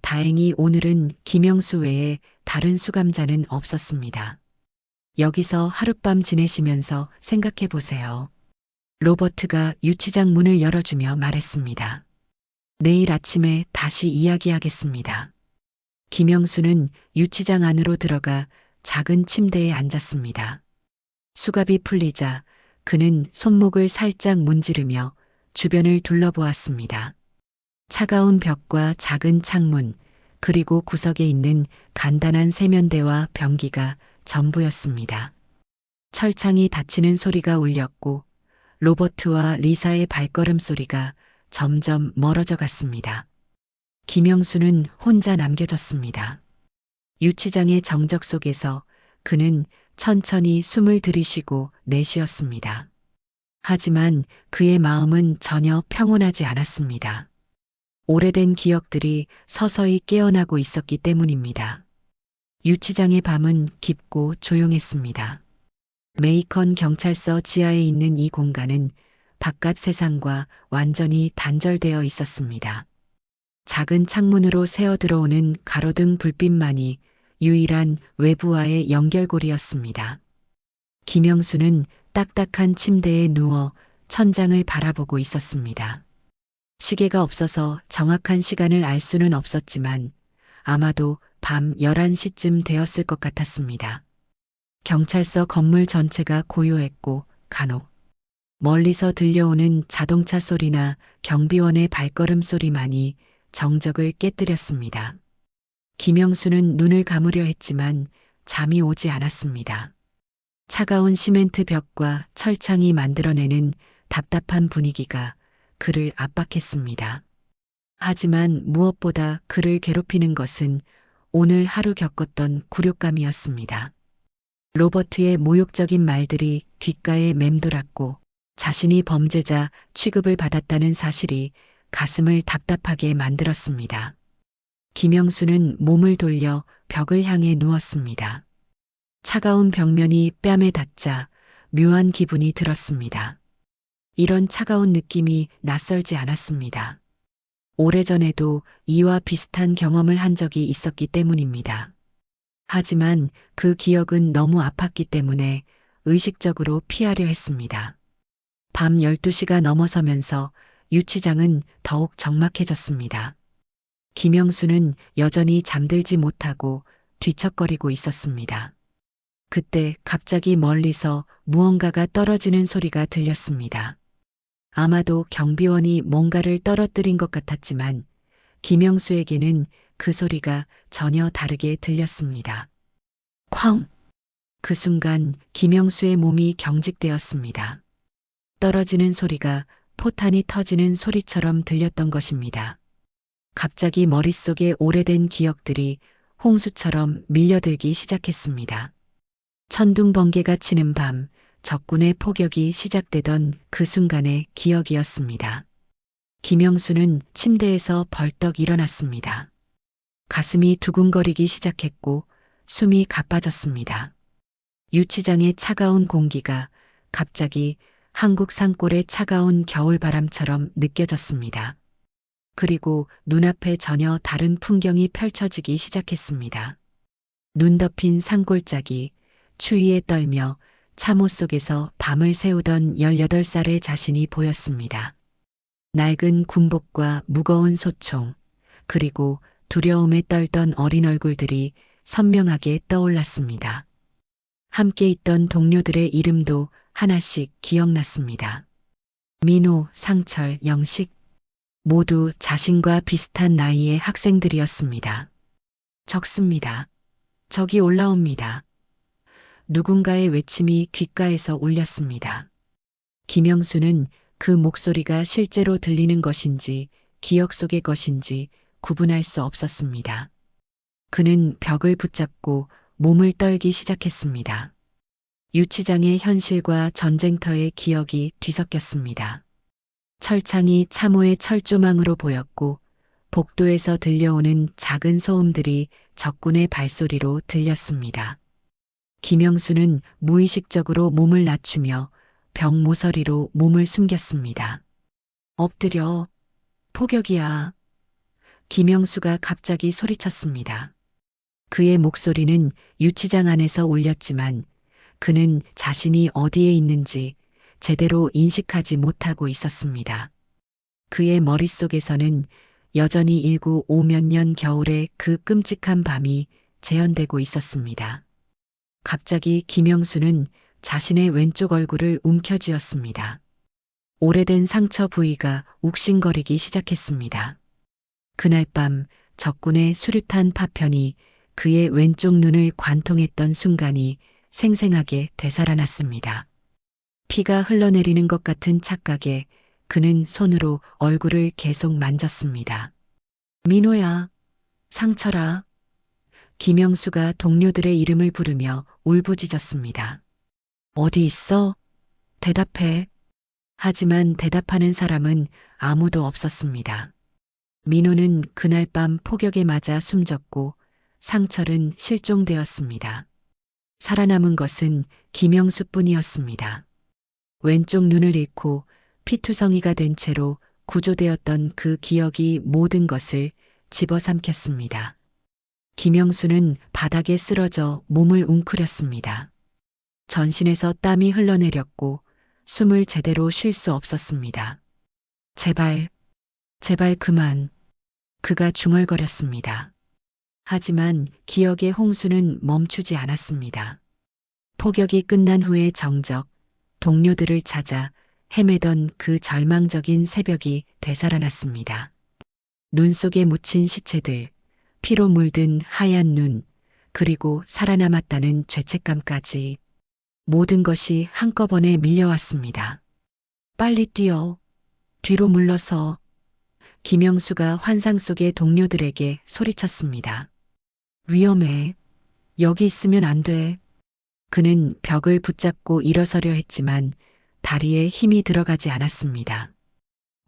다행히 오늘은 김영수 외에 다른 수감자는 없었습니다. 여기서 하룻밤 지내시면서 생각해 보세요. 로버트가 유치장 문을 열어주며 말했습니다. 내일 아침에 다시 이야기하겠습니다. 김영수는 유치장 안으로 들어가 작은 침대에 앉았습니다. 수갑이 풀리자 그는 손목을 살짝 문지르며 주변을 둘러보았습니다. 차가운 벽과 작은 창문, 그리고 구석에 있는 간단한 세면대와 변기가 전부였습니다. 철창이 닫히는 소리가 울렸고 로버트와 리사의 발걸음 소리가 점점 멀어져 갔습니다. 김영수는 혼자 남겨졌습니다. 유치장의 정적 속에서 그는 천천히 숨을 들이쉬고 내쉬었습니다. 하지만 그의 마음은 전혀 평온하지 않았습니다. 오래된 기억들이 서서히 깨어나고 있었기 때문입니다. 유치장의 밤은 깊고 조용했습니다. 메이컨 경찰서 지하에 있는 이 공간은 바깥 세상과 완전히 단절되어 있었습니다. 작은 창문으로 새어 들어오는 가로등 불빛만이 유일한 외부와의 연결고리였습니다. 김영수는 딱딱한 침대에 누워 천장을 바라보고 있었습니다. 시계가 없어서 정확한 시간을 알 수는 없었지만 아마도 밤 11시쯤 되었을 것 같았습니다. 경찰서 건물 전체가 고요했고 간혹 멀리서 들려오는 자동차 소리나 경비원의 발걸음 소리만이 정적을 깨뜨렸습니다. 김영수는 눈을 감으려 했지만 잠이 오지 않았습니다. 차가운 시멘트 벽과 철창이 만들어내는 답답한 분위기가 그를 압박했습니다. 하지만 무엇보다 그를 괴롭히는 것은 오늘 하루 겪었던 굴욕감이었습니다. 로버트의 모욕적인 말들이 귓가에 맴돌았고 자신이 범죄자 취급을 받았다는 사실이 가슴을 답답하게 만들었습니다. 김영수는 몸을 돌려 벽을 향해 누웠습니다. 차가운 벽면이 뺨에 닿자 묘한 기분이 들었습니다. 이런 차가운 느낌이 낯설지 않았습니다. 오래전에도 이와 비슷한 경험을 한 적이 있었기 때문입니다. 하지만 그 기억은 너무 아팠기 때문에 의식적으로 피하려 했습니다. 밤 12시가 넘어서면서 유치장은 더욱 적막해졌습니다. 김영수는 여전히 잠들지 못하고 뒤척거리고 있었습니다. 그때 갑자기 멀리서 무언가가 떨어지는 소리가 들렸습니다. 아마도 경비원이 뭔가를 떨어뜨린 것 같았지만 김영수에게는 그 소리가 전혀 다르게 들렸습니다. 쾅! 그 순간 김영수의 몸이 경직되었습니다. 떨어지는 소리가 포탄이 터지는 소리처럼 들렸던 것입니다. 갑자기 머릿속에 오래된 기억들이 홍수처럼 밀려들기 시작했습니다. 천둥번개가 치는 밤, 적군의 포격이 시작되던 그 순간의 기억이었습니다. 김영수는 침대에서 벌떡 일어났습니다. 가슴이 두근거리기 시작했고 숨이 가빠졌습니다. 유치장의 차가운 공기가 갑자기 한국 산골의 차가운 겨울바람처럼 느껴졌습니다. 그리고 눈앞에 전혀 다른 풍경이 펼쳐지기 시작했습니다. 눈 덮인 산골짜기, 추위에 떨며 참호 속에서 밤을 새우던 18살의 자신이 보였습니다. 낡은 군복과 무거운 소총, 그리고 두려움에 떨던 어린 얼굴들이 선명하게 떠올랐습니다. 함께 있던 동료들의 이름도 하나씩 기억났습니다. 민호, 상철, 영식, 모두 자신과 비슷한 나이의 학생들이었습니다. 적습니다. 적이 올라옵니다. 누군가의 외침이 귓가에서 울렸습니다. 김영수는 그 목소리가 실제로 들리는 것인지 기억 속의 것인지 구분할 수 없었습니다. 그는 벽을 붙잡고 몸을 떨기 시작했습니다. 유치장의 현실과 전쟁터의 기억이 뒤섞였습니다. 철창이 참호의 철조망으로 보였고 복도에서 들려오는 작은 소음들이 적군의 발소리로 들렸습니다. 김영수는 무의식적으로 몸을 낮추며 벽 모서리로 몸을 숨겼습니다. 엎드려, 포격이야. 김영수가 갑자기 소리쳤습니다. 그의 목소리는 유치장 안에서 울렸지만 그는 자신이 어디에 있는지 제대로 인식하지 못하고 있었습니다. 그의 머릿속에서는 여전히 1950몇 년 겨울의 그 끔찍한 밤이 재현되고 있었습니다. 갑자기 김영수는 자신의 왼쪽 얼굴을 움켜쥐었습니다. 오래된 상처 부위가 욱신거리기 시작했습니다. 그날 밤 적군의 수류탄 파편이 그의 왼쪽 눈을 관통했던 순간이 생생하게 되살아났습니다. 피가 흘러내리는 것 같은 착각에 그는 손으로 얼굴을 계속 만졌습니다. 민호야, 상철아. 김영수가 동료들의 이름을 부르며 울부짖었습니다. 어디 있어? 대답해. 하지만 대답하는 사람은 아무도 없었습니다. 민호는 그날 밤 폭격에 맞아 숨졌고 상철은 실종되었습니다. 살아남은 것은 김영수뿐이었습니다. 왼쪽 눈을 잃고 피투성이가 된 채로 구조되었던 그 기억이 모든 것을 집어삼켰습니다. 김영수는 바닥에 쓰러져 몸을 웅크렸습니다. 전신에서 땀이 흘러내렸고 숨을 제대로 쉴 수 없었습니다. 제발, 제발 그만. 그가 중얼거렸습니다. 하지만 기억의 홍수는 멈추지 않았습니다. 폭격이 끝난 후에 정적, 동료들을 찾아 헤매던 그 절망적인 새벽이 되살아났습니다. 눈 속에 묻힌 시체들, 피로 물든 하얀 눈, 그리고 살아남았다는 죄책감까지 모든 것이 한꺼번에 밀려왔습니다. 빨리 뛰어. 뒤로 물러서. 김영수가 환상 속의 동료들에게 소리쳤습니다. 위험해. 여기 있으면 안 돼. 그는 벽을 붙잡고 일어서려 했지만 다리에 힘이 들어가지 않았습니다.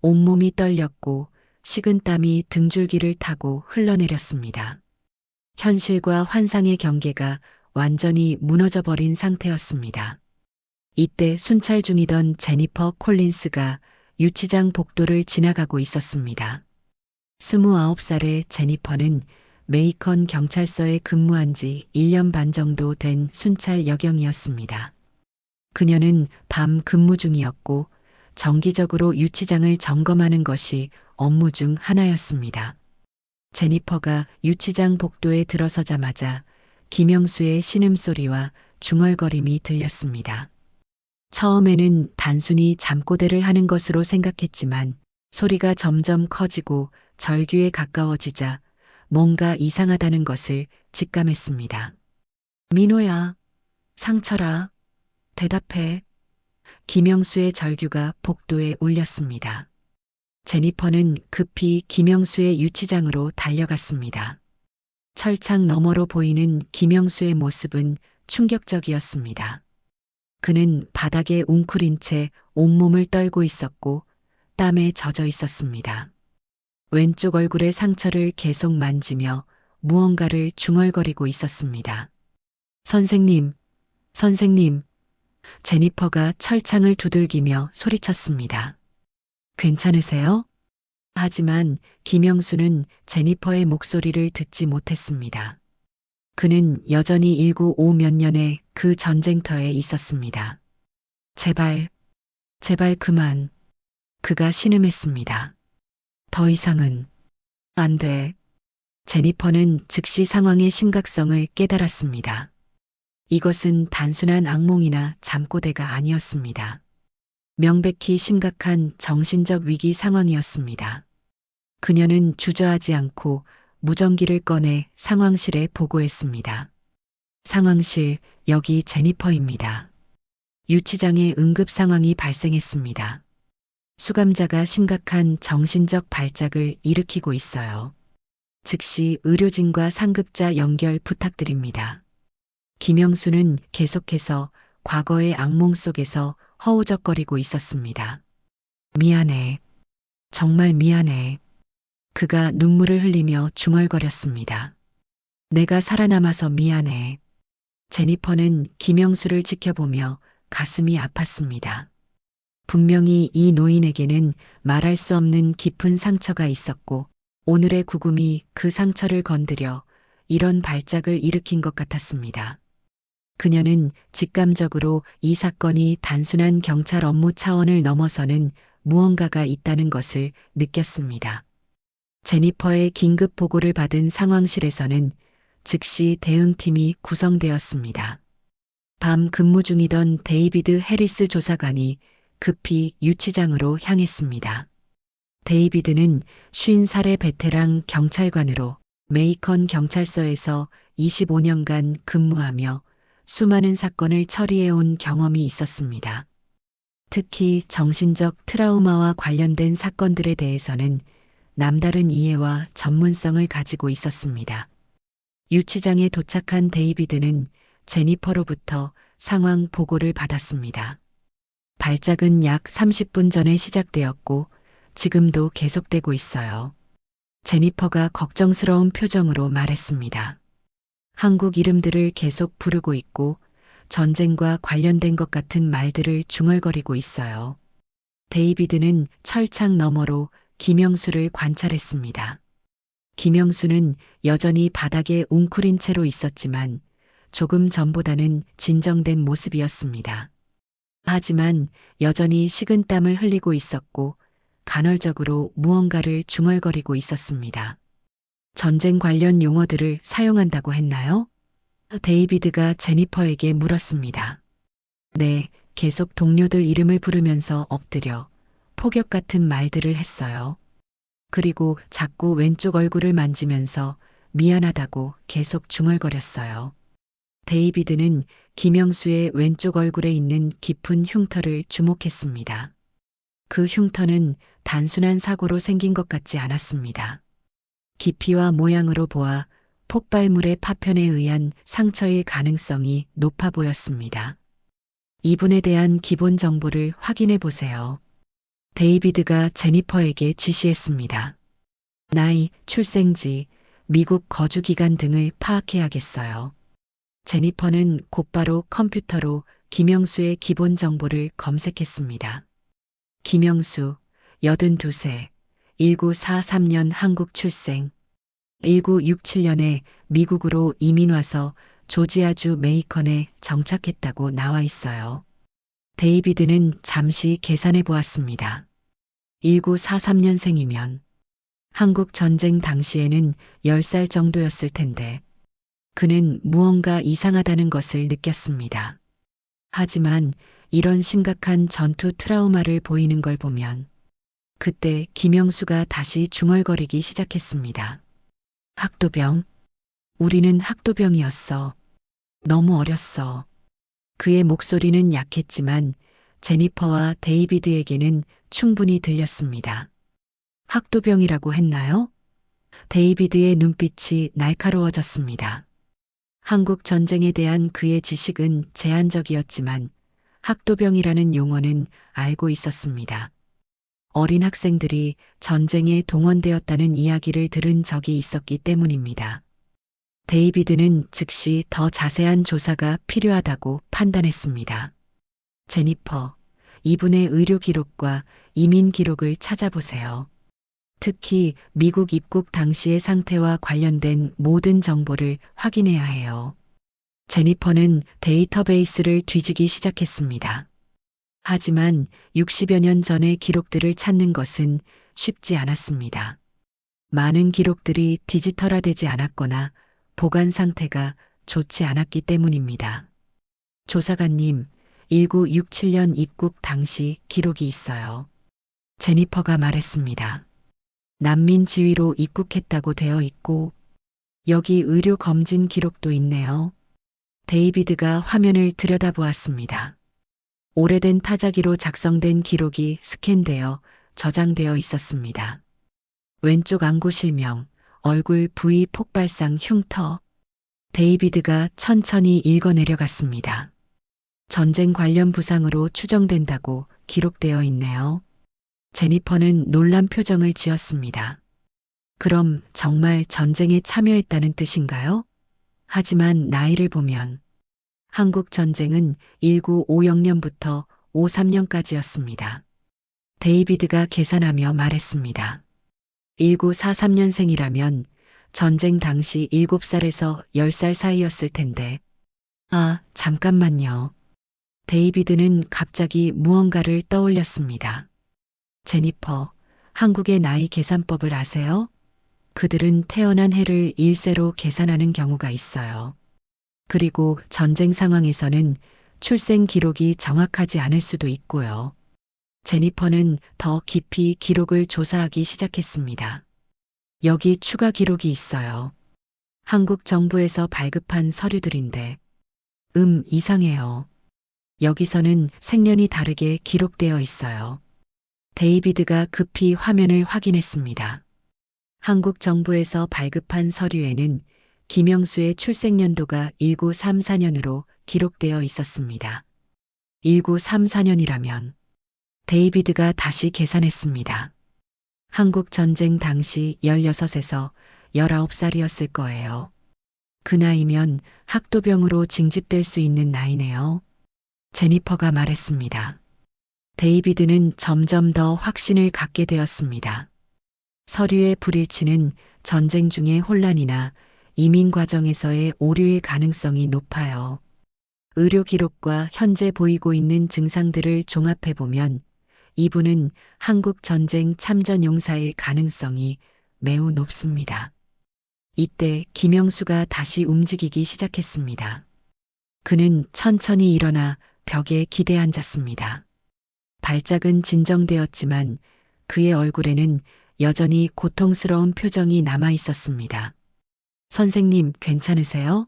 온몸이 떨렸고 식은땀이 등줄기를 타고 흘러내렸습니다. 현실과 환상의 경계가 완전히 무너져 버린 상태였습니다. 이때 순찰 중이던 제니퍼 콜린스가 유치장 복도를 지나가고 있었습니다. 29살의 제니퍼는 메이컨 경찰서에 근무한 지 1년 반 정도 된 순찰 여경이었습니다. 그녀는 밤 근무 중이었고 정기적으로 유치장을 점검하는 것이 업무 중 하나였습니다. 제니퍼가 유치장 복도에 들어서자마자 김영수의 신음소리와 중얼거림이 들렸습니다. 처음에는 단순히 잠꼬대를 하는 것으로 생각했지만 소리가 점점 커지고 절규에 가까워지자 뭔가 이상하다는 것을 직감했습니다. 민호야, 상철아, 대답해. 김영수의 절규가 복도에 울렸습니다. 제니퍼는 급히 김영수의 유치장으로 달려갔습니다. 철창 너머로 보이는 김영수의 모습은 충격적이었습니다. 그는 바닥에 웅크린 채 온몸을 떨고 있었고 땀에 젖어 있었습니다. 왼쪽 얼굴의 상처를 계속 만지며 무언가를 중얼거리고 있었습니다. 선생님, 선생님. 제니퍼가 철창을 두들기며 소리쳤습니다. 괜찮으세요? 하지만 김영수는 제니퍼의 목소리를 듣지 못했습니다. 그는 여전히 1955 몇 년에 그 전쟁터에 있었습니다. 제발, 제발 그만. 그가 신음했습니다. 더 이상은 안 돼. 제니퍼는 즉시 상황의 심각성을 깨달았습니다. 이것은 단순한 악몽이나 잠꼬대가 아니었습니다. 명백히 심각한 정신적 위기 상황이었습니다. 그녀는 주저하지 않고 무전기를 꺼내 상황실에 보고했습니다. 상황실, 여기 제니퍼입니다. 유치장에 응급 상황이 발생했습니다. 수감자가 심각한 정신적 발작을 일으키고 있어요. 즉시 의료진과 상급자 연결 부탁드립니다. 김영수는 계속해서 과거의 악몽 속에서 허우적거리고 있었습니다. 미안해. 정말 미안해. 그가 눈물을 흘리며 중얼거렸습니다. 내가 살아남아서 미안해. 제니퍼는 김영수를 지켜보며 가슴이 아팠습니다. 분명히 이 노인에게는 말할 수 없는 깊은 상처가 있었고 오늘의 구금이 그 상처를 건드려 이런 발작을 일으킨 것 같았습니다. 그녀는 직감적으로 이 사건이 단순한 경찰 업무 차원을 넘어서는 무언가가 있다는 것을 느꼈습니다. 제니퍼의 긴급 보고를 받은 상황실에서는 즉시 대응팀이 구성되었습니다. 밤 근무 중이던 데이비드 해리스 조사관이 급히 유치장으로 향했습니다. 데이비드는 50살의 베테랑 경찰관으로 메이컨 경찰서에서 25년간 근무하며 수많은 사건을 처리해온 경험이 있었습니다. 특히 정신적 트라우마와 관련된 사건들에 대해서는 남다른 이해와 전문성을 가지고 있었습니다. 유치장에 도착한 데이비드는 제니퍼로부터 상황 보고를 받았습니다. 발작은 약 30분 전에 시작되었고 지금도 계속되고 있어요. 제니퍼가 걱정스러운 표정으로 말했습니다. 한국 이름들을 계속 부르고 있고 전쟁과 관련된 것 같은 말들을 중얼거리고 있어요. 데이비드는 철창 너머로 김영수를 관찰했습니다. 김영수는 여전히 바닥에 웅크린 채로 있었지만 조금 전보다는 진정된 모습이었습니다. 하지만 여전히 식은땀을 흘리고 있었고 간헐적으로 무언가를 중얼거리고 있었습니다. 전쟁 관련 용어들을 사용한다고 했나요? 데이비드가 제니퍼에게 물었습니다. 네, 계속 동료들 이름을 부르면서 엎드려 폭격 같은 말들을 했어요. 그리고 자꾸 왼쪽 얼굴을 만지면서 미안하다고 계속 중얼거렸어요. 데이비드는 김영수의 왼쪽 얼굴에 있는 깊은 흉터를 주목했습니다. 그 흉터는 단순한 사고로 생긴 것 같지 않았습니다. 깊이와 모양으로 보아 폭발물의 파편에 의한 상처일 가능성이 높아 보였습니다. 이분에 대한 기본 정보를 확인해 보세요. 데이비드가 제니퍼에게 지시했습니다. 나이, 출생지, 미국 거주 기간 등을 파악해야겠어요. 제니퍼는 곧바로 컴퓨터로 김영수의 기본 정보를 검색했습니다. 김영수, 82세, 1943년 한국 출생, 1967년에 미국으로 이민 와서 조지아주 메이컨에 정착했다고 나와 있어요. 데이비드는 잠시 계산해 보았습니다. 1943년생이면 한국 전쟁 당시에는 10살 정도였을 텐데 그는 무언가 이상하다는 것을 느꼈습니다. 하지만 이런 심각한 전투 트라우마를 보이는 걸 보면 그때 김영수가 다시 중얼거리기 시작했습니다. 학도병? 우리는 학도병이었어. 너무 어렸어. 그의 목소리는 약했지만 제니퍼와 데이비드에게는 충분히 들렸습니다. 학도병이라고 했나요? 데이비드의 눈빛이 날카로워졌습니다. 한국 전쟁에 대한 그의 지식은 제한적이었지만 학도병이라는 용어는 알고 있었습니다. 어린 학생들이 전쟁에 동원되었다는 이야기를 들은 적이 있었기 때문입니다. 데이비드는 즉시 더 자세한 조사가 필요하다고 판단했습니다. 제니퍼, 이분의 의료 기록과 이민 기록을 찾아보세요. 특히 미국 입국 당시의 상태와 관련된 모든 정보를 확인해야 해요. 제니퍼는 데이터베이스를 뒤지기 시작했습니다. 하지만 60여 년 전의 기록들을 찾는 것은 쉽지 않았습니다. 많은 기록들이 디지털화되지 않았거나 보관 상태가 좋지 않았기 때문입니다. 조사관님, 1967년 입국 당시 기록이 있어요. 제니퍼가 말했습니다. 난민 지위로 입국했다고 되어 있고, 여기 의료 검진 기록도 있네요. 데이비드가 화면을 들여다보았습니다. 오래된 타자기로 작성된 기록이 스캔되어 저장되어 있었습니다. 왼쪽 안구 실명, 얼굴 부위 폭발상 흉터. 데이비드가 천천히 읽어 내려갔습니다. 전쟁 관련 부상으로 추정된다고 기록되어 있네요. 제니퍼는 놀란 표정을 지었습니다. 그럼 정말 전쟁에 참여했다는 뜻인가요? 하지만 나이를 보면 한국 전쟁은 1950년부터 53년까지였습니다. 데이비드가 계산하며 말했습니다. 1943년생이라면 전쟁 당시 7살에서 10살 사이였을 텐데. 아, 잠깐만요. 데이비드는 갑자기 무언가를 떠올렸습니다. 제니퍼, 한국의 나이 계산법을 아세요? 그들은 태어난 해를 일세로 계산하는 경우가 있어요. 그리고 전쟁 상황에서는 출생 기록이 정확하지 않을 수도 있고요. 제니퍼는 더 깊이 기록을 조사하기 시작했습니다. 여기 추가 기록이 있어요. 한국 정부에서 발급한 서류들인데, 이상해요. 여기서는 생년이 다르게 기록되어 있어요. 데이비드가 급히 화면을 확인했습니다. 한국 정부에서 발급한 서류에는 김영수의 출생연도가 1934년으로 기록되어 있었습니다. 1934년이라면 데이비드가 다시 계산했습니다. 한국 전쟁 당시 16에서 19살이었을 거예요. 그 나이면 학도병으로 징집될 수 있는 나이네요. 제니퍼가 말했습니다. 데이비드는 점점 더 확신을 갖게 되었습니다. 서류의 불일치는 전쟁 중의 혼란이나 이민 과정에서의 오류일 가능성이 높아요. 의료 기록과 현재 보이고 있는 증상들을 종합해보면 이분은 한국 전쟁 참전 용사일 가능성이 매우 높습니다. 이때 김영수가 다시 움직이기 시작했습니다. 그는 천천히 일어나 벽에 기대 앉았습니다. 발작은 진정되었지만 그의 얼굴에는 여전히 고통스러운 표정이 남아 있었습니다. 선생님, 괜찮으세요?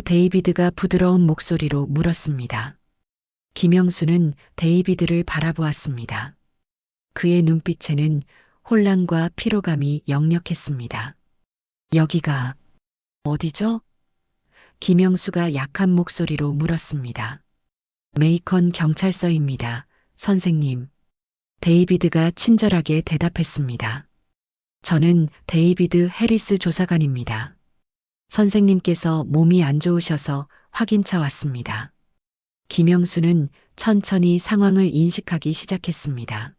데이비드가 부드러운 목소리로 물었습니다. 김영수는 데이비드를 바라보았습니다. 그의 눈빛에는 혼란과 피로감이 역력했습니다. 여기가 어디죠? 김영수가 약한 목소리로 물었습니다. 메이컨 경찰서입니다, 선생님. 데이비드가 친절하게 대답했습니다. 저는 데이비드 해리스 조사관입니다. 선생님께서 몸이 안 좋으셔서 확인차 왔습니다. 김영수는 천천히 상황을 인식하기 시작했습니다.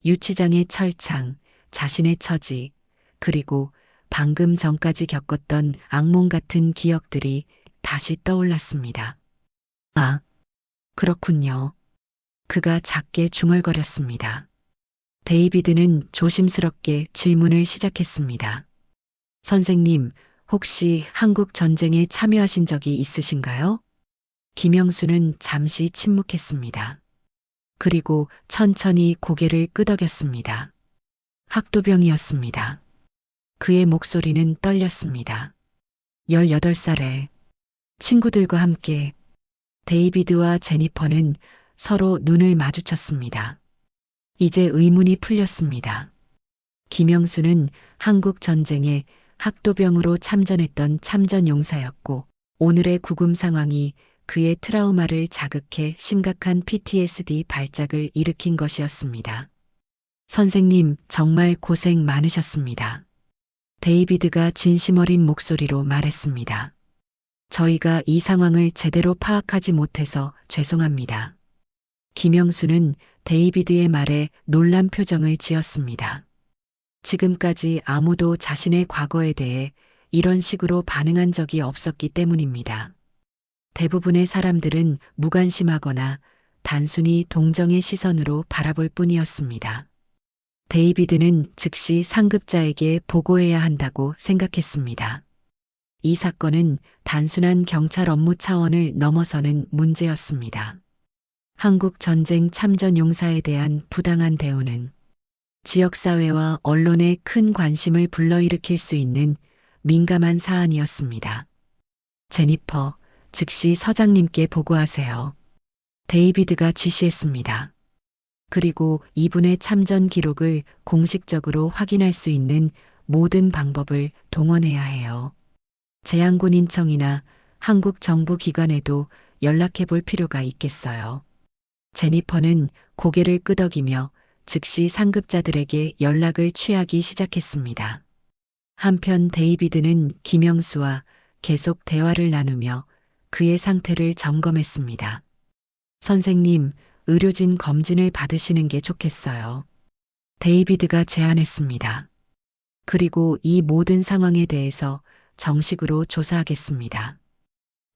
유치장의 철창, 자신의 처지, 그리고 방금 전까지 겪었던 악몽 같은 기억들이 다시 떠올랐습니다. 아, 그렇군요. 그가 작게 중얼거렸습니다. 데이비드는 조심스럽게 질문을 시작했습니다. 선생님, 혹시 한국 전쟁에 참여하신 적이 있으신가요? 김영수는 잠시 침묵했습니다. 그리고 천천히 고개를 끄덕였습니다. 학도병이었습니다. 그의 목소리는 떨렸습니다. 18살에 친구들과 함께. 데이비드와 제니퍼는 서로 눈을 마주쳤습니다. 이제 의문이 풀렸습니다. 김영수는 한국 전쟁에 학도병으로 참전했던 참전용사였고 오늘의 구금 상황이 그의 트라우마를 자극해 심각한 PTSD 발작을 일으킨 것이었습니다. 선생님, 정말 고생 많으셨습니다. 데이비드가 진심 어린 목소리로 말했습니다. 저희가 이 상황을 제대로 파악하지 못해서 죄송합니다. 김영수는 데이비드의 말에 놀란 표정을 지었습니다. 지금까지 아무도 자신의 과거에 대해 이런 식으로 반응한 적이 없었기 때문입니다. 대부분의 사람들은 무관심하거나 단순히 동정의 시선으로 바라볼 뿐이었습니다. 데이비드는 즉시 상급자에게 보고해야 한다고 생각했습니다. 이 사건은 단순한 경찰 업무 차원을 넘어서는 문제였습니다. 한국 전쟁 참전 용사에 대한 부당한 대우는 지역사회와 언론에 큰 관심을 불러일으킬 수 있는 민감한 사안이었습니다. 제니퍼, 즉시 서장님께 보고하세요. 데이비드가 지시했습니다. 그리고 이분의 참전 기록을 공식적으로 확인할 수 있는 모든 방법을 동원해야 해요. 재향군 인청이나 한국 정부 기관에도 연락해 볼 필요가 있겠어요. 제니퍼는 고개를 끄덕이며 즉시 상급자들에게 연락을 취하기 시작했습니다. 한편 데이비드는 김영수와 계속 대화를 나누며 그의 상태를 점검했습니다. 선생님, 의료진 검진을 받으시는 게 좋겠어요. 데이비드가 제안했습니다. 그리고 이 모든 상황에 대해서 정식으로 조사하겠습니다.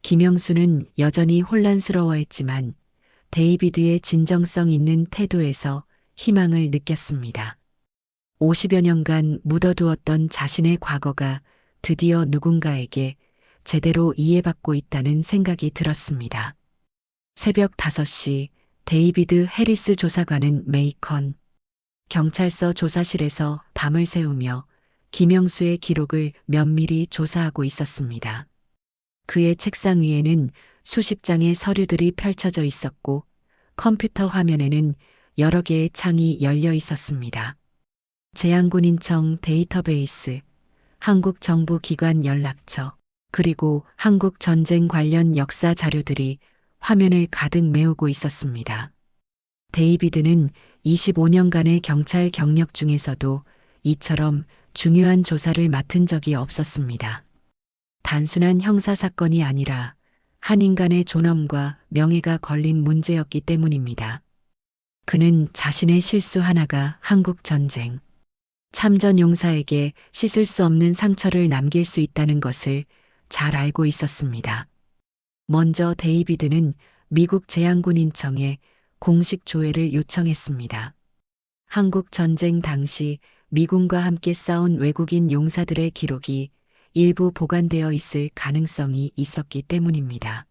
김영수는 여전히 혼란스러워했지만 데이비드의 진정성 있는 태도에서 희망을 느꼈습니다. 50여 년간 묻어두었던 자신의 과거가 드디어 누군가에게 제대로 이해받고 있다는 생각이 들었습니다. 새벽 5시 데이비드 해리스 조사관은 메이컨 경찰서 조사실에서 밤을 새우며 김영수의 기록을 면밀히 조사하고 있었습니다. 그의 책상 위에는 수십 장의 서류들이 펼쳐져 있었고 컴퓨터 화면에는 여러 개의 창이 열려 있었습니다. 재향군 인청 데이터베이스, 한국 정부 기관 연락처, 그리고 한국 전쟁 관련 역사 자료들이 화면을 가득 메우고 있었습니다. 데이비드는 25년간의 경찰 경력 중에서도 이처럼 중요한 조사를 맡은 적이 없었습니다. 단순한 형사사건이 아니라 한 인간의 존엄과 명예가 걸린 문제였기 때문입니다. 그는 자신의 실수 하나가 한국 전쟁, 참전 용사에게 씻을 수 없는 상처를 남길 수 있다는 것을 잘 알고 있었습니다. 먼저 데이비드는 미국 재향군 인청에 공식 조회를 요청했습니다. 한국 전쟁 당시 미군과 함께 싸운 외국인 용사들의 기록이 일부 보관되어 있을 가능성이 있었기 때문입니다.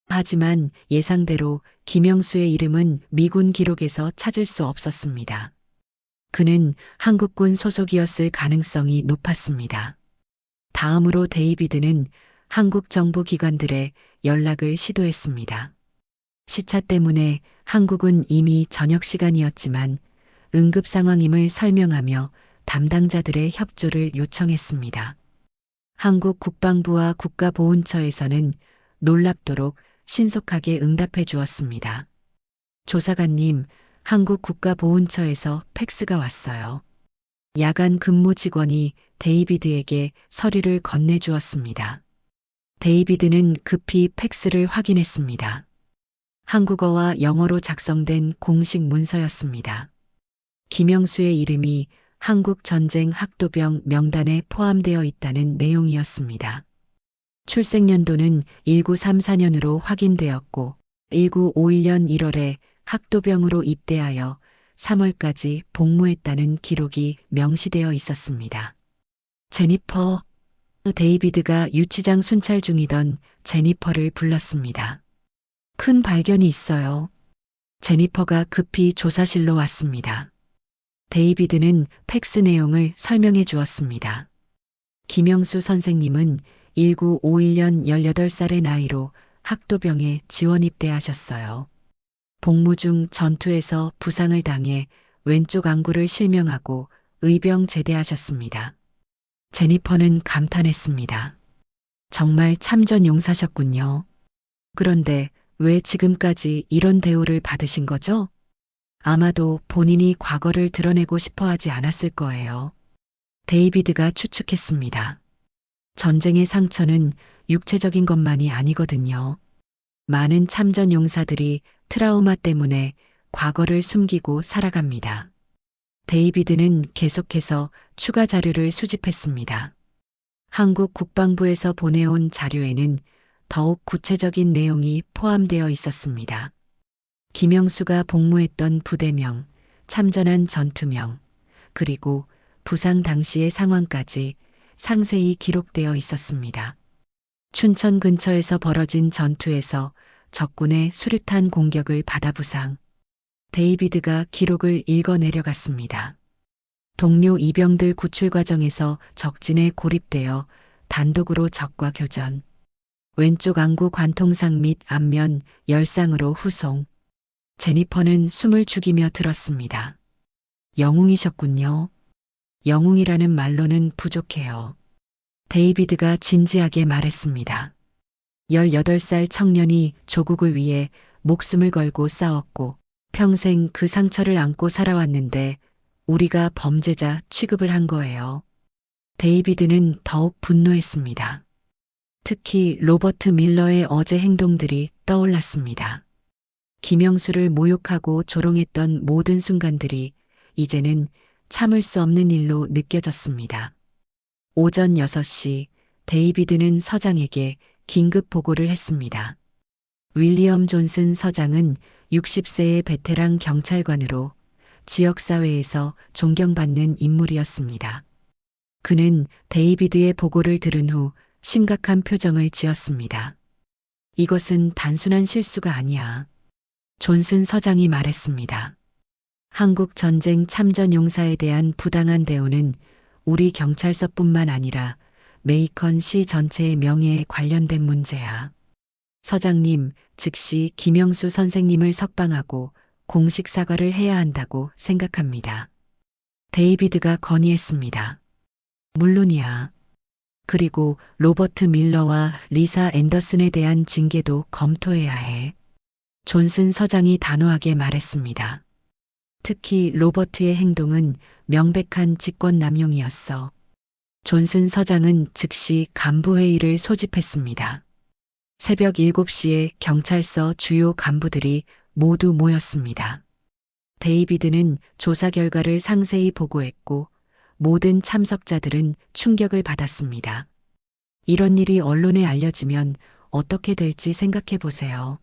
하지만 예상대로 김영수의 이름은 미군 기록에서 찾을 수 없었습니다. 그는 한국군 소속이었을 가능성이 높았습니다. 다음으로 데이비드는 한국 정부 기관들에 연락을 시도했습니다. 시차 때문에 한국은 이미 저녁 시간이었지만 응급 상황임을 설명하며 담당자들의 협조를 요청했습니다. 한국 국방부와 국가보훈처에서는 놀랍도록 신속하게 응답해 주었습니다. 조사관님, 한국 국가보훈처에서 팩스가 왔어요. 야간 근무 직원이 데이비드에게 서류를 건네주었습니다. 데이비드는 급히 팩스를 확인했습니다. 한국어와 영어로 작성된 공식 문서였습니다. 김영수의 이름이 한국 전쟁 학도병 명단에 포함되어 있다는 내용이었습니다. 출생연도는 1934년으로 확인되었고 1951년 1월에 학도병으로 입대하여 3월까지 복무했다는 기록이 명시되어 있었습니다. 제니퍼, 데이비드가 유치장 순찰 중이던 제니퍼를 불렀습니다. 큰 발견이 있어요. 제니퍼가 급히 조사실로 왔습니다. 데이비드는 팩스 내용을 설명해 주었습니다. 김영수 선생님은 1951년 18살의 나이로 학도병에 지원 입대하셨어요. 복무 중 전투에서 부상을 당해 왼쪽 안구를 실명하고 의병 제대하셨습니다. 제니퍼는 감탄했습니다. 정말 참전 용사셨군요. 그런데 왜 지금까지 이런 대우를 받으신 거죠? 아마도 본인이 과거를 드러내고 싶어 하지 않았을 거예요. 데이비드가 추측했습니다. 전쟁의 상처는 육체적인 것만이 아니거든요. 많은 참전 용사들이 트라우마 때문에 과거를 숨기고 살아갑니다. 데이비드는 계속해서 추가 자료를 수집했습니다. 한국 국방부에서 보내온 자료에는 더욱 구체적인 내용이 포함되어 있었습니다. 김영수가 복무했던 부대명, 참전한 전투명, 그리고 부상 당시의 상황까지 상세히 기록되어 있었습니다. 춘천 근처에서 벌어진 전투에서 적군의 수류탄 공격을 받아 부상. 데이비드가 기록을 읽어 내려갔습니다. 동료 이병들 구출 과정에서 적진에 고립되어 단독으로 적과 교전. 왼쪽 안구 관통상 및 안면 열상으로 후송. 제니퍼는 숨을 죽이며 들었습니다. 영웅이셨군요. 영웅이라는 말로는 부족해요. 데이비드가 진지하게 말했습니다. 18살 청년이 조국을 위해 목숨을 걸고 싸웠고 평생 그 상처를 안고 살아왔는데 우리가 범죄자 취급을 한 거예요. 데이비드는 더욱 분노했습니다. 특히 로버트 밀러의 어제 행동들이 떠올랐습니다. 김영수를 모욕하고 조롱했던 모든 순간들이 이제는 참을 수 없는 일로 느껴졌습니다. 오전 6시 데이비드는 서장에게 긴급 보고를 했습니다. 윌리엄 존슨 서장은 60세의 베테랑 경찰관으로 지역사회에서 존경받는 인물이었습니다. 그는 데이비드의 보고를 들은 후 심각한 표정을 지었습니다. 이것은 단순한 실수가 아니야. 존슨 서장이 말했습니다. 한국 전쟁 참전 용사에 대한 부당한 대우는 우리 경찰서뿐만 아니라 메이컨 시 전체의 명예에 관련된 문제야. 서장님, 즉시 김영수 선생님을 석방하고 공식 사과를 해야 한다고 생각합니다. 데이비드가 건의했습니다. 물론이야. 그리고 로버트 밀러와 리사 앤더슨에 대한 징계도 검토해야 해. 존슨 서장이 단호하게 말했습니다. 특히 로버트의 행동은 명백한 직권남용이었어. 존슨 서장은 즉시 간부회의를 소집했습니다. 새벽 7시에 경찰서 주요 간부들이 모두 모였습니다. 데이비드는 조사 결과를 상세히 보고했고 모든 참석자들은 충격을 받았습니다. 이런 일이 언론에 알려지면 어떻게 될지 생각해 보세요.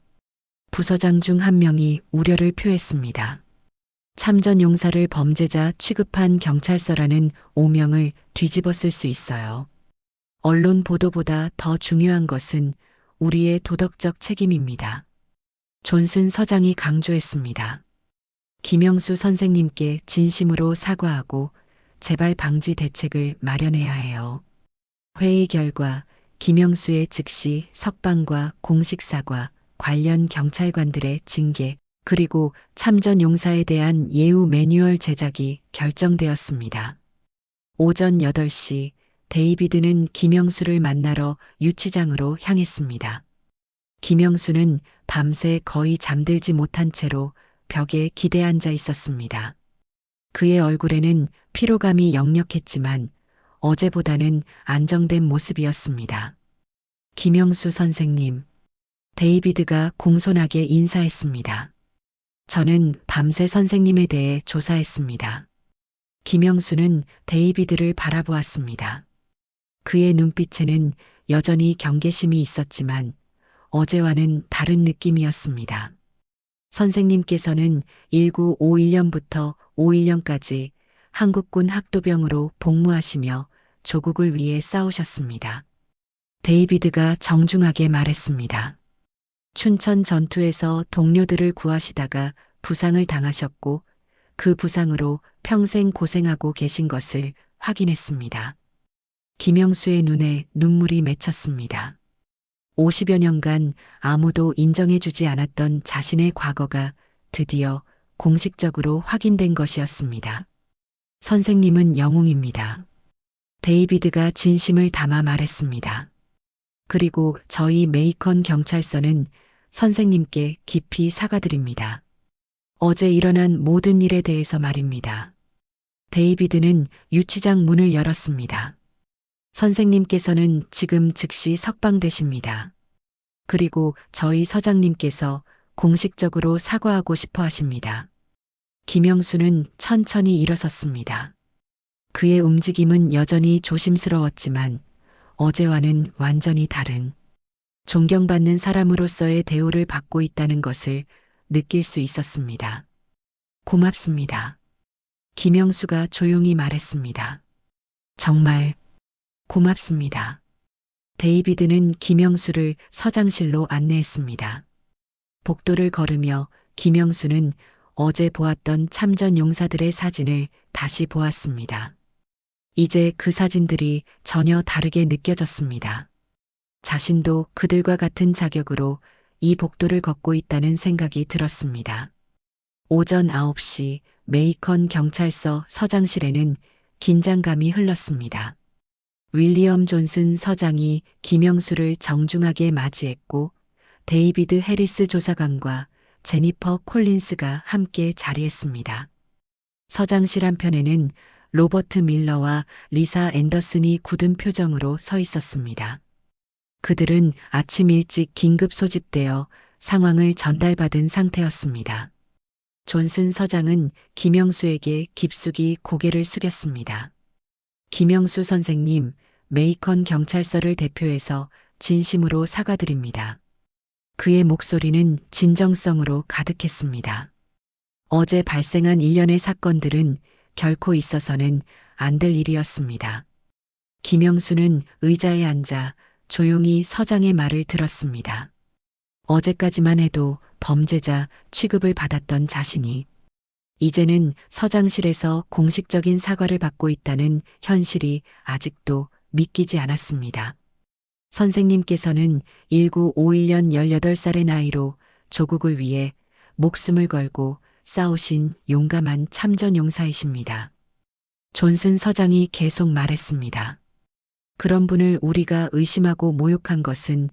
부서장 중 한 명이 우려를 표했습니다. 참전 용사를 범죄자 취급한 경찰서라는 오명을 뒤집어 쓸 수 있어요. 언론 보도보다 더 중요한 것은 우리의 도덕적 책임입니다. 존슨 서장이 강조했습니다. 김영수 선생님께 진심으로 사과하고 재발 방지 대책을 마련해야 해요. 회의 결과 김영수의 즉시 석방과 공식 사과, 관련 경찰관들의 징계, 그리고 참전 용사에 대한 예우 매뉴얼 제작이 결정되었습니다. 오전 8시 데이비드는 김영수를 만나러 유치장으로 향했습니다. 김영수는 밤새 거의 잠들지 못한 채로 벽에 기대 앉아 있었습니다. 그의 얼굴에는 피로감이 역력했지만 어제보다는 안정된 모습이었습니다. 김영수 선생님, 데이비드가 공손하게 인사했습니다. 저는 밤새 선생님에 대해 조사했습니다. 김영수는 데이비드를 바라보았습니다. 그의 눈빛에는 여전히 경계심이 있었지만 어제와는 다른 느낌이었습니다. 선생님께서는 1951년부터 51년까지 한국군 학도병으로 복무하시며 조국을 위해 싸우셨습니다. 데이비드가 정중하게 말했습니다. 춘천 전투에서 동료들을 구하시다가 부상을 당하셨고 그 부상으로 평생 고생하고 계신 것을 확인했습니다. 김영수의 눈에 눈물이 맺혔습니다. 50여 년간 아무도 인정해주지 않았던 자신의 과거가 드디어 공식적으로 확인된 것이었습니다. 선생님은 영웅입니다. 데이비드가 진심을 담아 말했습니다. 그리고 저희 메이컨 경찰서는 선생님께 깊이 사과드립니다. 어제 일어난 모든 일에 대해서 말입니다. 데이비드는 유치장 문을 열었습니다. 선생님께서는 지금 즉시 석방되십니다. 그리고 저희 서장님께서 공식적으로 사과하고 싶어 하십니다. 김영수는 천천히 일어섰습니다. 그의 움직임은 여전히 조심스러웠지만 어제와는 완전히 다른 존경받는 사람으로서의 대우를 받고 있다는 것을 느낄 수 있었습니다. 고맙습니다. 김영수가 조용히 말했습니다. 정말 고맙습니다. 데이비드는 김영수를 서장실로 안내했습니다. 복도를 걸으며 김영수는 어제 보았던 참전 용사들의 사진을 다시 보았습니다. 이제 그 사진들이 전혀 다르게 느껴졌습니다. 자신도 그들과 같은 자격으로 이 복도를 걷고 있다는 생각이 들었습니다. 오전 9시 메이컨 경찰서 서장실에는 긴장감이 흘렀습니다. 윌리엄 존슨 서장이 김영수를 정중하게 맞이했고 데이비드 해리스 조사관과 제니퍼 콜린스가 함께 자리했습니다. 서장실 한편에는 로버트 밀러와 리사 앤더슨이 굳은 표정으로 서 있었습니다. 그들은 아침 일찍 긴급 소집되어 상황을 전달받은 상태였습니다. 존슨 서장은 김영수에게 깊숙이 고개를 숙였습니다. 김영수 선생님, 메이컨 경찰서를 대표해서 진심으로 사과드립니다. 그의 목소리는 진정성으로 가득했습니다. 어제 발생한 일련의 사건들은 결코 있어서는 안 될 일이었습니다. 김영수는 의자에 앉아 조용히 서장의 말을 들었습니다. 어제까지만 해도 범죄자 취급을 받았던 자신이 이제는 서장실에서 공식적인 사과를 받고 있다는 현실이 아직도 믿기지 않았습니다. 선생님께서는 1951년 18살의 나이로 조국을 위해 목숨을 걸고 싸우신 용감한 참전용사이십니다. 존슨 서장이 계속 말했습니다. 그런 분을 우리가 의심하고 모욕한 것은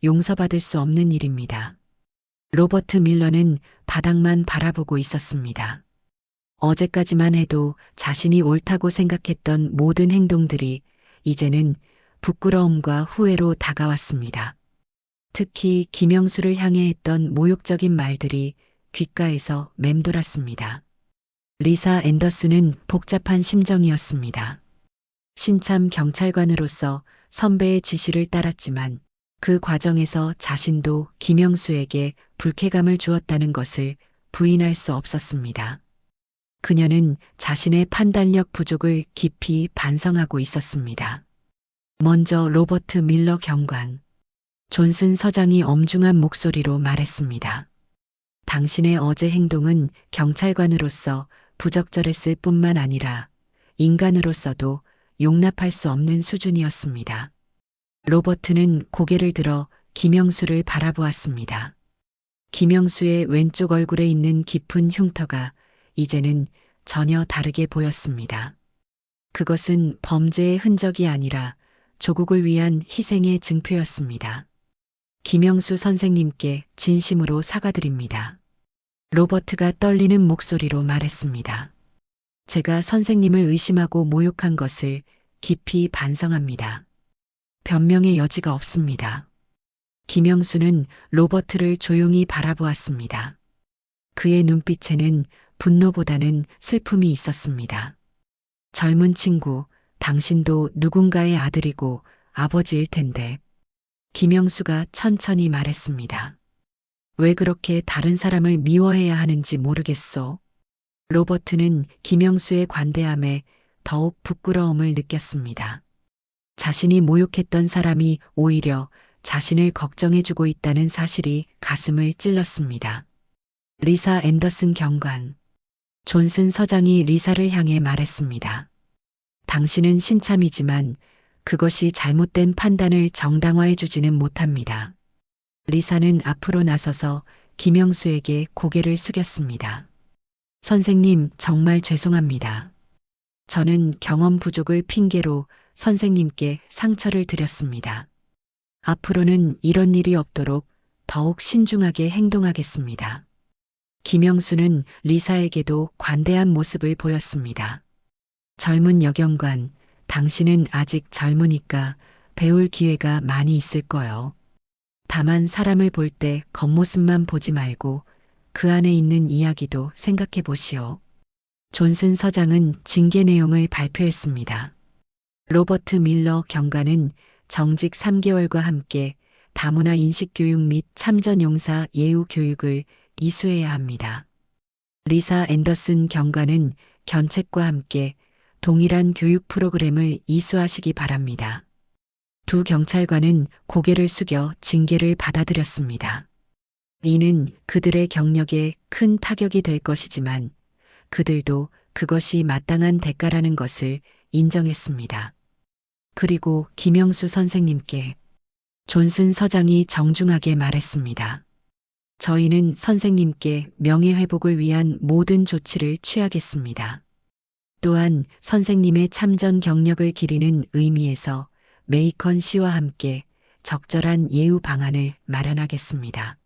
용서받을 수 없는 일입니다. 로버트 밀러는 바닥만 바라보고 있었습니다. 어제까지만 해도 자신이 옳다고 생각했던 모든 행동들이 이제는 부끄러움과 후회로 다가왔습니다. 특히 김영수를 향해 했던 모욕적인 말들이 귓가에서 맴돌았습니다. 리사 앤더슨은 복잡한 심정이었습니다. 신참 경찰관으로서 선배의 지시를 따랐지만 그 과정에서 자신도 김영수에게 불쾌감을 주었다는 것을 부인할 수 없었습니다. 그녀는 자신의 판단력 부족을 깊이 반성하고 있었습니다. 먼저 로버트 밀러 경관. 존슨 서장이 엄중한 목소리로 말했습니다. 당신의 어제 행동은 경찰관으로서 부적절했을 뿐만 아니라 인간으로서도 용납할 수 없는 수준이었습니다. 로버트는 고개를 들어 김영수를 바라보았습니다. 김영수의 왼쪽 얼굴에 있는 깊은 흉터가 이제는 전혀 다르게 보였습니다. 그것은 범죄의 흔적이 아니라 조국을 위한 희생의 증표였습니다. 김영수 선생님께 진심으로 사과드립니다. 로버트가 떨리는 목소리로 말했습니다. 제가 선생님을 의심하고 모욕한 것을 깊이 반성합니다. 변명의 여지가 없습니다. 김영수는 로버트를 조용히 바라보았습니다. 그의 눈빛에는 분노보다는 슬픔이 있었습니다. 젊은 친구, 당신도 누군가의 아들이고 아버지일 텐데. 김영수가 천천히 말했습니다. 왜 그렇게 다른 사람을 미워해야 하는지 모르겠소. 로버트는 김영수의 관대함에 더욱 부끄러움을 느꼈습니다. 자신이 모욕했던 사람이 오히려 자신을 걱정해주고 있다는 사실이 가슴을 찔렀습니다. 리사 앤더슨 경관. 존슨 서장이 리사를 향해 말했습니다. 당신은 신참이지만 그것이 잘못된 판단을 정당화해주지는 못합니다. 리사는 앞으로 나서서 김영수에게 고개를 숙였습니다. 선생님, 정말 죄송합니다. 저는 경험 부족을 핑계로 선생님께 상처를 드렸습니다. 앞으로는 이런 일이 없도록 더욱 신중하게 행동하겠습니다. 김영수는 리사에게도 관대한 모습을 보였습니다. 젊은 여경관, 당신은 아직 젊으니까 배울 기회가 많이 있을 거요. 다만 사람을 볼 때 겉모습만 보지 말고 그 안에 있는 이야기도 생각해 보시오. 존슨 서장은 징계 내용을 발표했습니다. 로버트 밀러 경관은 정직 3개월과 함께 다문화 인식교육 및 참전용사 예우 교육을 이수해야 합니다. 리사 앤더슨 경관은 견책과 함께 동일한 교육 프로그램을 이수하시기 바랍니다. 두 경찰관은 고개를 숙여 징계를 받아들였습니다. 이는 그들의 경력에 큰 타격이 될 것이지만 그들도 그것이 마땅한 대가라는 것을 인정했습니다. 그리고 김영수 선생님께 존슨 서장이 정중하게 말했습니다. 저희는 선생님께 명예회복을 위한 모든 조치를 취하겠습니다. 또한 선생님의 참전 경력을 기리는 의미에서 메이컨 씨와 함께 적절한 예우 방안을 마련하겠습니다.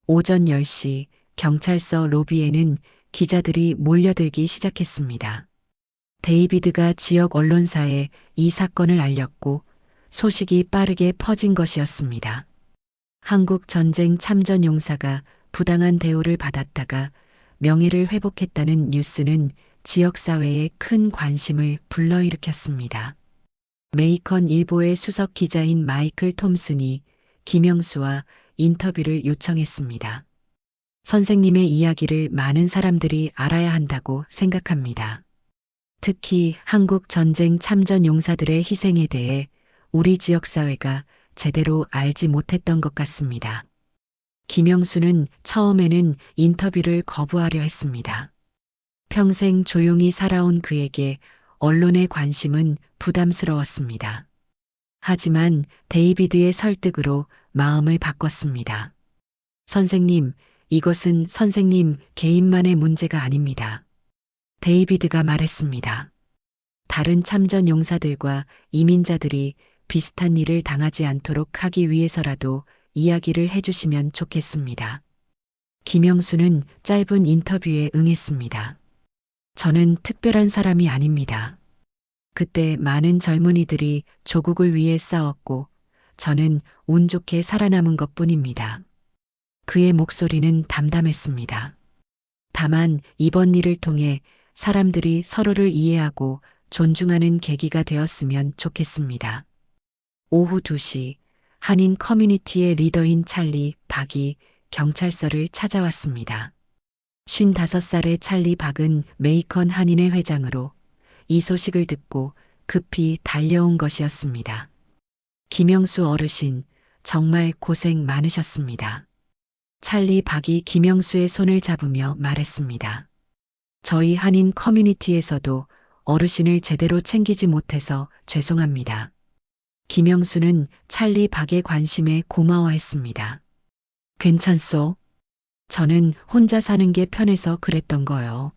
오전 10시 경찰서 로비에는 기자들이 몰려들기 시작했습니다. 데이비드가 지역 언론사에 이 사건을 알렸고 소식이 빠르게 퍼진 것이었습니다. 한국 전쟁 참전 용사가 부당한 대우를 받았다가 명예를 회복했다는 뉴스는 지역사회에 큰 관심을 불러일으켰습니다. 메이컨 일보의 수석 기자인 마이클 톰슨이 김영수와 인터뷰를 요청했습니다. 선생님의 이야기를 많은 사람들이 알아야 한다고 생각합니다. 특히 한국 전쟁 참전 용사들의 희생에 대해 우리 지역사회가 제대로 알지 못했던 것 같습니다. 김영수는 처음에는 인터뷰를 거부하려 했습니다. 평생 조용히 살아온 그에게 언론의 관심은 부담스러웠습니다. 하지만 데이비드의 설득으로 마음을 바꿨습니다. 선생님, 이것은 선생님 개인만의 문제가 아닙니다. 데이비드가 말했습니다. 다른 참전 용사들과 이민자들이 비슷한 일을 당하지 않도록 하기 위해서라도 이야기를 해주시면 좋겠습니다. 김영수는 짧은 인터뷰에 응했습니다. 저는 특별한 사람이 아닙니다. 그때 많은 젊은이들이 조국을 위해 싸웠고 저는 운 좋게 살아남은 것뿐입니다. 그의 목소리는 담담했습니다. 다만 이번 일을 통해 사람들이 서로를 이해하고 존중하는 계기가 되었으면 좋겠습니다. 오후 2시 한인 커뮤니티의 리더인 찰리 박이 경찰서를 찾아왔습니다. 55살의 찰리 박은 메이컨 한인회 회장으로 이 소식을 듣고 급히 달려온 것이었습니다. 김영수 어르신, 정말 고생 많으셨습니다. 찰리 박이 김영수의 손을 잡으며 말했습니다. 저희 한인 커뮤니티에서도 어르신을 제대로 챙기지 못해서 죄송합니다. 김영수는 찰리 박의 관심에 고마워했습니다. 괜찮소? 저는 혼자 사는 게 편해서 그랬던 거요.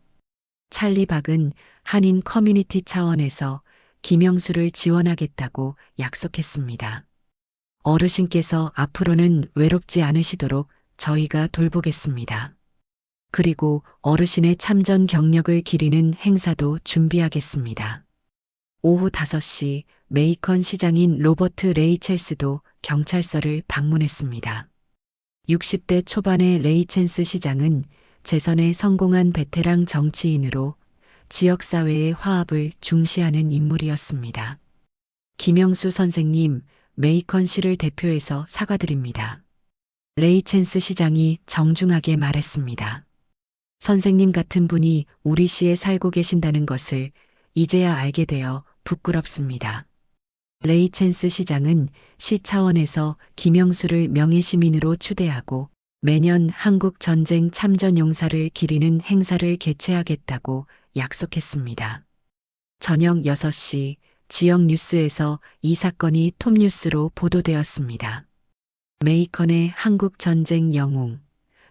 찰리 박은 한인 커뮤니티 차원에서 김영수를 지원하겠다고 약속했습니다. 어르신께서 앞으로는 외롭지 않으시도록 저희가 돌보겠습니다. 그리고 어르신의 참전 경력을 기리는 행사도 준비하겠습니다. 오후 5시 메이컨 시장인 로버트 레이첼스도 경찰서를 방문했습니다. 60대 초반의 레이첼스 시장은 재선에 성공한 베테랑 정치인으로 지역사회의 화합을 중시하는 인물이었습니다. 김영수 선생님, 메이컨 시를 대표해서 사과드립니다. 레이첼스 시장이 정중하게 말했습니다. 선생님 같은 분이 우리 시에 살고 계신다는 것을 이제야 알게 되어 부끄럽습니다. 레이첼스 시장은 시 차원에서 김영수를 명예시민으로 추대하고 매년 한국 전쟁 참전 용사를 기리는 행사를 개최하겠다고 약속했습니다. 저녁 6시 지역 뉴스에서 이 사건이 톱뉴스로 보도되었습니다. 메이컨의 한국 전쟁 영웅,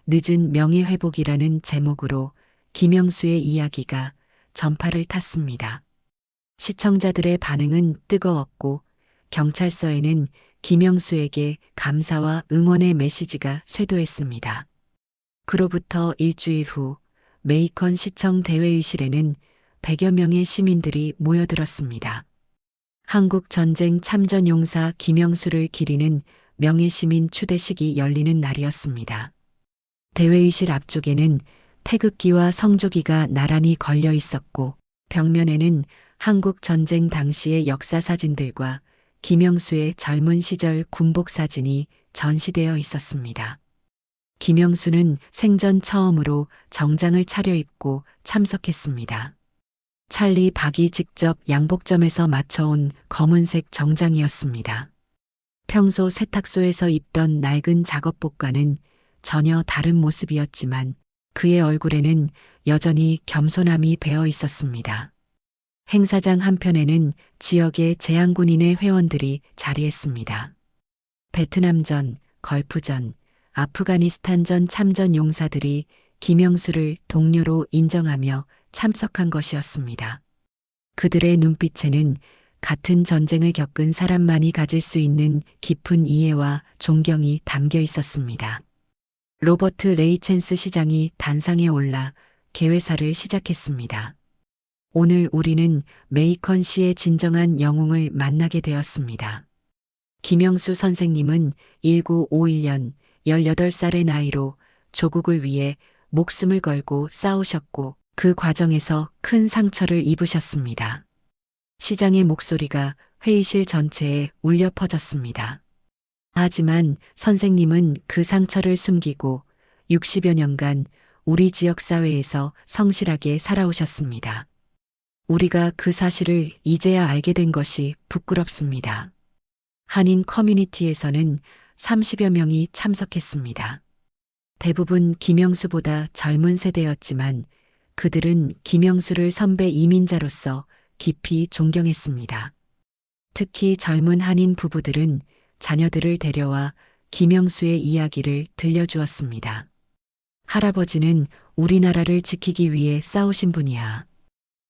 늦은 명예회복이라는 제목으로 김영수의 이야기가 전파를 탔습니다. 시청자들의 반응은 뜨거웠고 경찰서에는 김영수에게 감사와 응원의 메시지가 쇄도했습니다. 그로부터 일주일 후 메이컨 시청 대회의실에는 100여 명의 시민들이 모여들었습니다. 한국 전쟁 참전 용사 김영수를 기리는 명예시민 추대식이 열리는 날이었습니다. 대회의실 앞쪽에는 태극기와 성조기가 나란히 걸려 있었고 벽면에는 한국 전쟁 당시의 역사 사진들과 김영수의 젊은 시절 군복 사진이 전시되어 있었습니다. 김영수는 생전 처음으로 정장을 차려입고 참석했습니다. 찰리 박이 직접 양복점에서 맞춰온 검은색 정장이었습니다. 평소 세탁소에서 입던 낡은 작업복과는 전혀 다른 모습이었지만 그의 얼굴에는 여전히 겸손함이 배어 있었습니다. 행사장 한편에는 지역의 제향군인의 회원들이 자리했습니다. 베트남전, 걸프전, 아프가니스탄전 참전 용사들이 김영수를 동료로 인정하며 참석한 것이었습니다. 그들의 눈빛에는 같은 전쟁을 겪은 사람만이 가질 수 있는 깊은 이해와 존경이 담겨 있었습니다. 로버트 레이첸스 시장이 단상에 올라 개회사를 시작했습니다. 오늘 우리는 메이컨 씨의 진정한 영웅을 만나게 되었습니다. 김영수 선생님은 1951년 18살의 나이로 조국을 위해 목숨을 걸고 싸우셨고 그 과정에서 큰 상처를 입으셨습니다. 시장의 목소리가 회의실 전체에 울려 퍼졌습니다. 하지만 선생님은 그 상처를 숨기고 60여 년간 우리 지역 사회에서 성실하게 살아오셨습니다. 우리가 그 사실을 이제야 알게 된 것이 부끄럽습니다. 한인 커뮤니티에서는 30여 명이 참석했습니다. 대부분 김영수보다 젊은 세대였지만 그들은 김영수를 선배 이민자로서 깊이 존경했습니다. 특히 젊은 한인 부부들은 자녀들을 데려와 김영수의 이야기를 들려주었습니다. 할아버지는 우리나라를 지키기 위해 싸우신 분이야.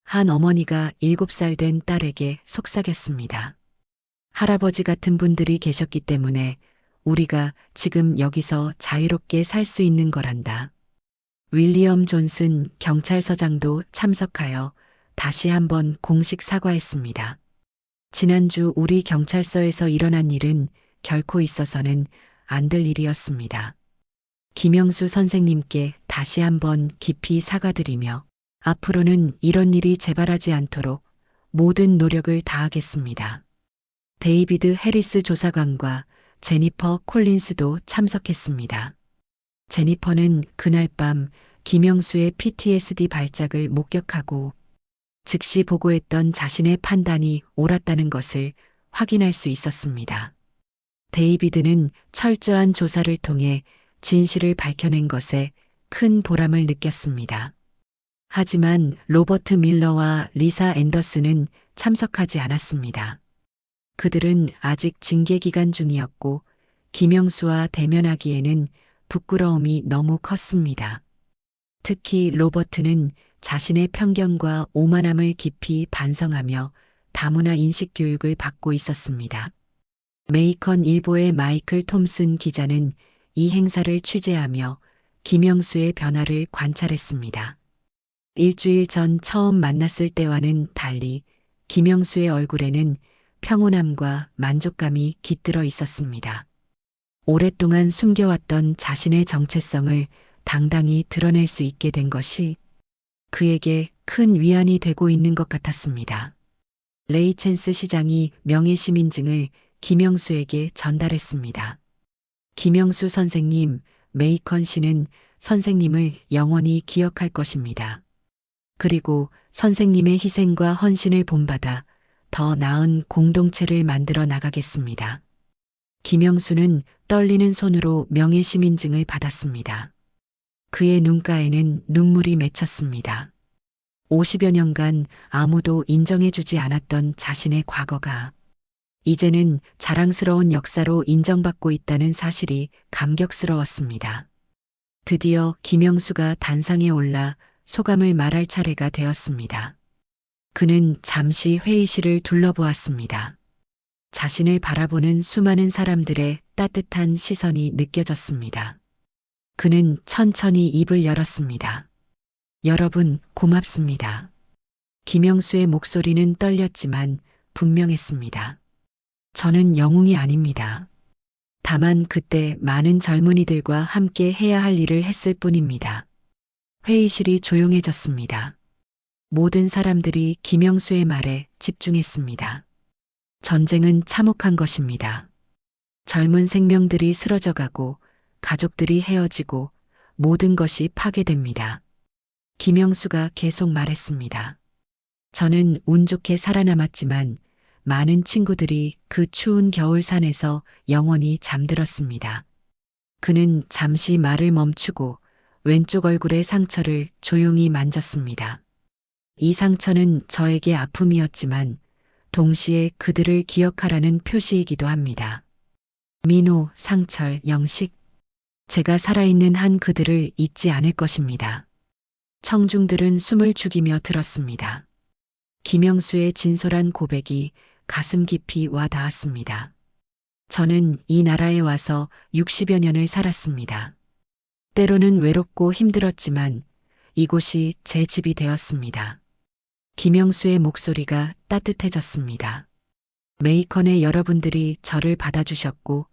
한 어머니가 7살 된 딸에게 속삭였습니다. 할아버지 같은 분들이 계셨기 때문에 우리가 지금 여기서 자유롭게 살 수 있는 거란다. 윌리엄 존슨 경찰서장도 참석하여 다시 한번 공식 사과했습니다. 지난주 우리 경찰서에서 일어난 일은 결코 있어서는 안 될 일이었습니다. 김영수 선생님께 다시 한번 깊이 사과드리며 앞으로는 이런 일이 재발하지 않도록 모든 노력을 다하겠습니다. 데이비드 해리스 조사관과 제니퍼 콜린스도 참석했습니다. 제니퍼는 그날 밤 김영수의 PTSD 발작을 목격하고 즉시 보고했던 자신의 판단이 옳았다는 것을 확인할 수 있었습니다. 데이비드는 철저한 조사를 통해 진실을 밝혀낸 것에 큰 보람을 느꼈습니다. 하지만 로버트 밀러와 리사 앤더슨은 참석하지 않았습니다. 그들은 아직 징계 기간 중이었고 김영수와 대면하기에는 부끄러움이 너무 컸습니다. 특히 로버트는 자신의 편견과 오만함을 깊이 반성하며 다문화 인식 교육을 받고 있었습니다. 메이컨 일보의 마이클 톰슨 기자는 이 행사를 취재하며 김영수의 변화를 관찰했습니다. 일주일 전 처음 만났을 때와는 달리 김영수의 얼굴에는 평온함과 만족감이 깃들어 있었습니다. 오랫동안 숨겨왔던 자신의 정체성을 당당히 드러낼 수 있게 된 것이 그에게 큰 위안이 되고 있는 것 같았습니다. 레이첸스 시장이 명예시민증을 김영수에게 전달했습니다. 김영수 선생님, 메이컨 씨는 선생님을 영원히 기억할 것입니다. 그리고 선생님의 희생과 헌신을 본받아 더 나은 공동체를 만들어 나가겠습니다. 김영수는 떨리는 손으로 명예시민증을 받았습니다. 그의 눈가에는 눈물이 맺혔습니다. 50여 년간 아무도 인정해주지 않았던 자신의 과거가 이제는 자랑스러운 역사로 인정받고 있다는 사실이 감격스러웠습니다. 드디어 김영수가 단상에 올라 소감을 말할 차례가 되었습니다. 그는 잠시 회의실을 둘러보았습니다. 자신을 바라보는 수많은 사람들의 따뜻한 시선이 느껴졌습니다. 그는 천천히 입을 열었습니다. 여러분, 고맙습니다. 김영수의 목소리는 떨렸지만 분명했습니다. 저는 영웅이 아닙니다. 다만 그때 많은 젊은이들과 함께 해야 할 일을 했을 뿐입니다. 회의실이 조용해졌습니다. 모든 사람들이 김영수의 말에 집중했습니다. 전쟁은 참혹한 것입니다. 젊은 생명들이 쓰러져가고 가족들이 헤어지고 모든 것이 파괴됩니다. 김영수가 계속 말했습니다. 저는 운 좋게 살아남았지만 많은 친구들이 그 추운 겨울산에서 영원히 잠들었습니다. 그는 잠시 말을 멈추고 왼쪽 얼굴의 상처를 조용히 만졌습니다. 이 상처는 저에게 아픔이었지만 동시에 그들을 기억하라는 표시이기도 합니다. 민호, 상철, 영식. 제가 살아있는 한 그들을 잊지 않을 것입니다. 청중들은 숨을 죽이며 들었습니다. 김영수의 진솔한 고백이 가슴 깊이 와 닿았습니다. 저는 이 나라에 와서 60여 년을 살았습니다. 때로는 외롭고 힘들었지만 이곳이 제 집이 되었습니다. 김영수의 목소리가 따뜻해졌습니다. 메이컨의 여러분들이 저를 받아주셨고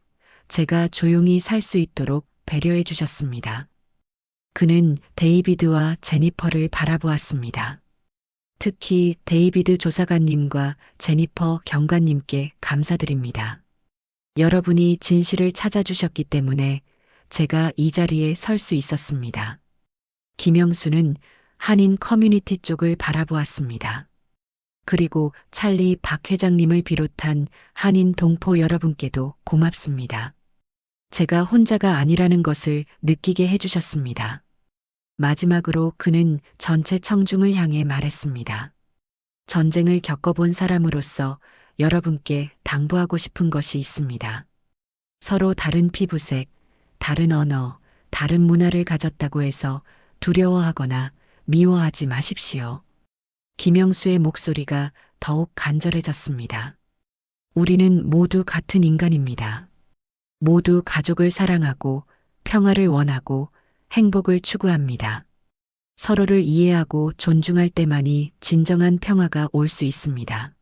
제가 조용히 살 수 있도록 배려해 주셨습니다. 그는 데이비드와 제니퍼를 바라보았습니다. 특히 데이비드 조사관님과 제니퍼 경관님께 감사드립니다. 여러분이 진실을 찾아주셨기 때문에 제가 이 자리에 설 수 있었습니다. 김영수는 한인 커뮤니티 쪽을 바라보았습니다. 그리고 찰리 박 회장님을 비롯한 한인 동포 여러분께도 고맙습니다. 제가 혼자가 아니라는 것을 느끼게 해주셨습니다. 마지막으로 그는 전체 청중을 향해 말했습니다. 전쟁을 겪어본 사람으로서 여러분께 당부하고 싶은 것이 있습니다. 서로 다른 피부색, 다른 언어, 다른 문화를 가졌다고 해서 두려워하거나 미워하지 마십시오. 김영수의 목소리가 더욱 간절해졌습니다. 우리는 모두 같은 인간입니다. 모두 가족을 사랑하고 평화를 원하고 행복을 추구합니다. 서로를 이해하고 존중할 때만이 진정한 평화가 올 수 있습니다.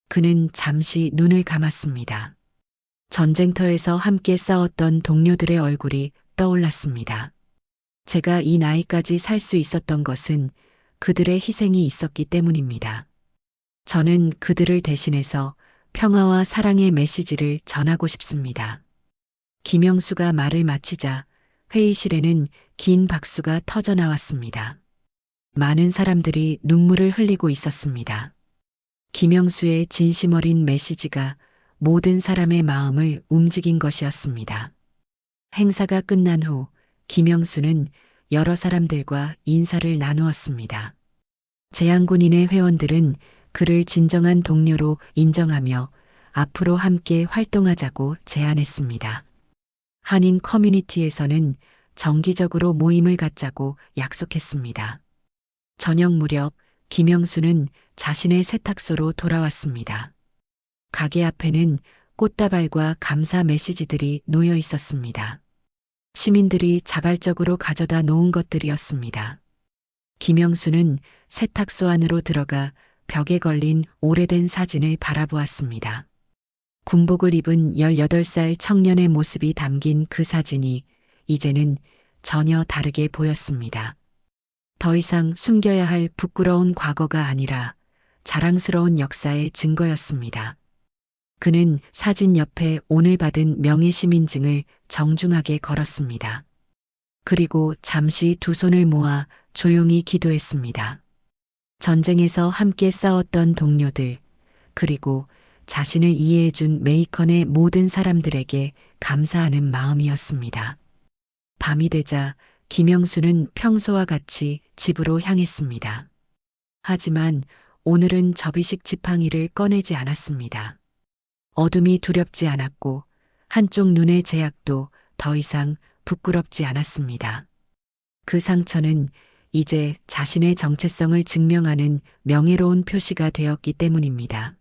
그는 잠시 눈을 감았습니다. 전쟁터에서 함께 싸웠던 동료들의 얼굴이 떠올랐습니다. 제가 이 나이까지 살 수 있었던 것은 그들의 희생이 있었기 때문입니다. 저는 그들을 대신해서 평화와 사랑의 메시지를 전하고 싶습니다. 김영수가 말을 마치자 회의실에는 긴 박수가 터져 나왔습니다. 많은 사람들이 눈물을 흘리고 있었습니다. 김영수의 진심 어린 메시지가 모든 사람의 마음을 움직인 것이었습니다. 행사가 끝난 후 김영수는 여러 사람들과 인사를 나누었습니다. 재향군인의 회원들은 그를 진정한 동료로 인정하며 앞으로 함께 활동하자고 제안했습니다. 한인 커뮤니티에서는 정기적으로 모임을 갖자고 약속했습니다. 저녁 무렵 김영수는 자신의 세탁소로 돌아왔습니다. 가게 앞에는 꽃다발과 감사 메시지들이 놓여 있었습니다. 시민들이 자발적으로 가져다 놓은 것들이었습니다. 김영수는 세탁소 안으로 들어가 벽에 걸린 오래된 사진을 바라보았습니다. 군복을 입은 18살 청년의 모습이 담긴 그 사진이 이제는 전혀 다르게 보였습니다. 더 이상 숨겨야 할 부끄러운 과거가 아니라 자랑스러운 역사의 증거였습니다. 그는 사진 옆에 오늘 받은 명예시민증을 정중하게 걸었습니다. 그리고 잠시 두 손을 모아 조용히 기도했습니다. 전쟁에서 함께 싸웠던 동료들, 그리고 자신을 이해해준 메이컨의 모든 사람들에게 감사하는 마음이었습니다. 밤이 되자 김영수는 평소와 같이 집으로 향했습니다. 하지만 오늘은 접이식 지팡이를 꺼내지 않았습니다. 어둠이 두렵지 않았고 한쪽 눈의 제약도 더 이상 부끄럽지 않았습니다. 그 상처는 이제 자신의 정체성을 증명하는 명예로운 표시가 되었기 때문입니다.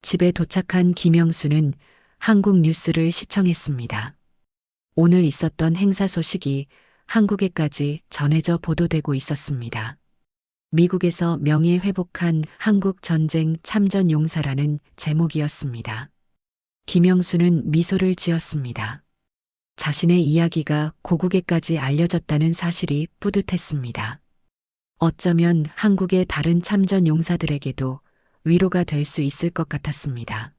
집에 도착한 김영수는 한국 뉴스를 시청했습니다. 오늘 있었던 행사 소식이 한국에까지 전해져 보도되고 있었습니다. 미국에서 명예 회복한 한국 전쟁 참전 용사라는 제목이었습니다. 김영수는 미소를 지었습니다. 자신의 이야기가 고국에까지 알려졌다는 사실이 뿌듯했습니다. 어쩌면 한국의 다른 참전 용사들에게도 위로가 될 수 있을 것 같았습니다.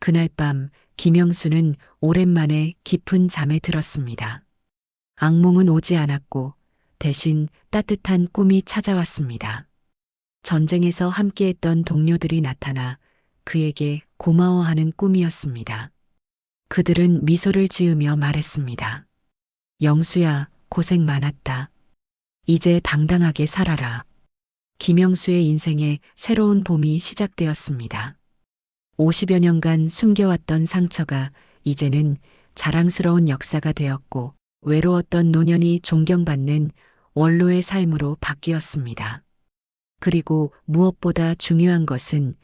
그날 밤 김영수는 오랜만에 깊은 잠에 들었습니다. 악몽은 오지 않았고 대신 따뜻한 꿈이 찾아왔습니다. 전쟁에서 함께했던 동료들이 나타나 그에게 고마워하는 꿈이었습니다. 그들은 미소를 지으며 말했습니다. 영수야, 고생 많았다. 이제 당당하게 살아라. 김영수의 인생에 새로운 봄이 시작되었습니다. 50여 년간 숨겨왔던 상처가 이제는 자랑스러운 역사가 되었고 외로웠던 노년이 존경받는 원로의 삶으로 바뀌었습니다. 그리고 무엇보다 중요한 것은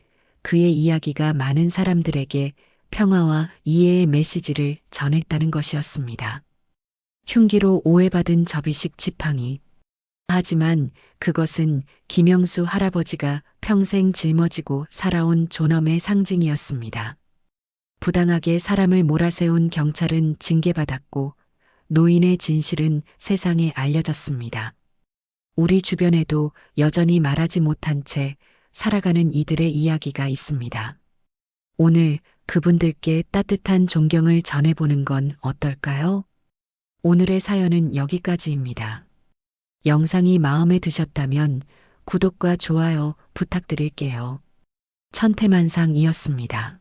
그의 이야기가 많은 사람들에게 평화와 이해의 메시지를 전했다는 것이었습니다. 흉기로 오해받은 접이식 지팡이. 하지만 그것은 김영수 할아버지가 평생 짊어지고 살아온 존엄의 상징이었습니다. 부당하게 사람을 몰아세운 경찰은 징계받았고 노인의 진실은 세상에 알려졌습니다. 우리 주변에도 여전히 말하지 못한 채 살아가는 이들의 이야기가 있습니다. 오늘 그분들께 따뜻한 존경을 전해보는 건 어떨까요? 오늘의 사연은 여기까지입니다. 영상이 마음에 드셨다면 구독과 좋아요 부탁드릴게요. 천태만상이었습니다.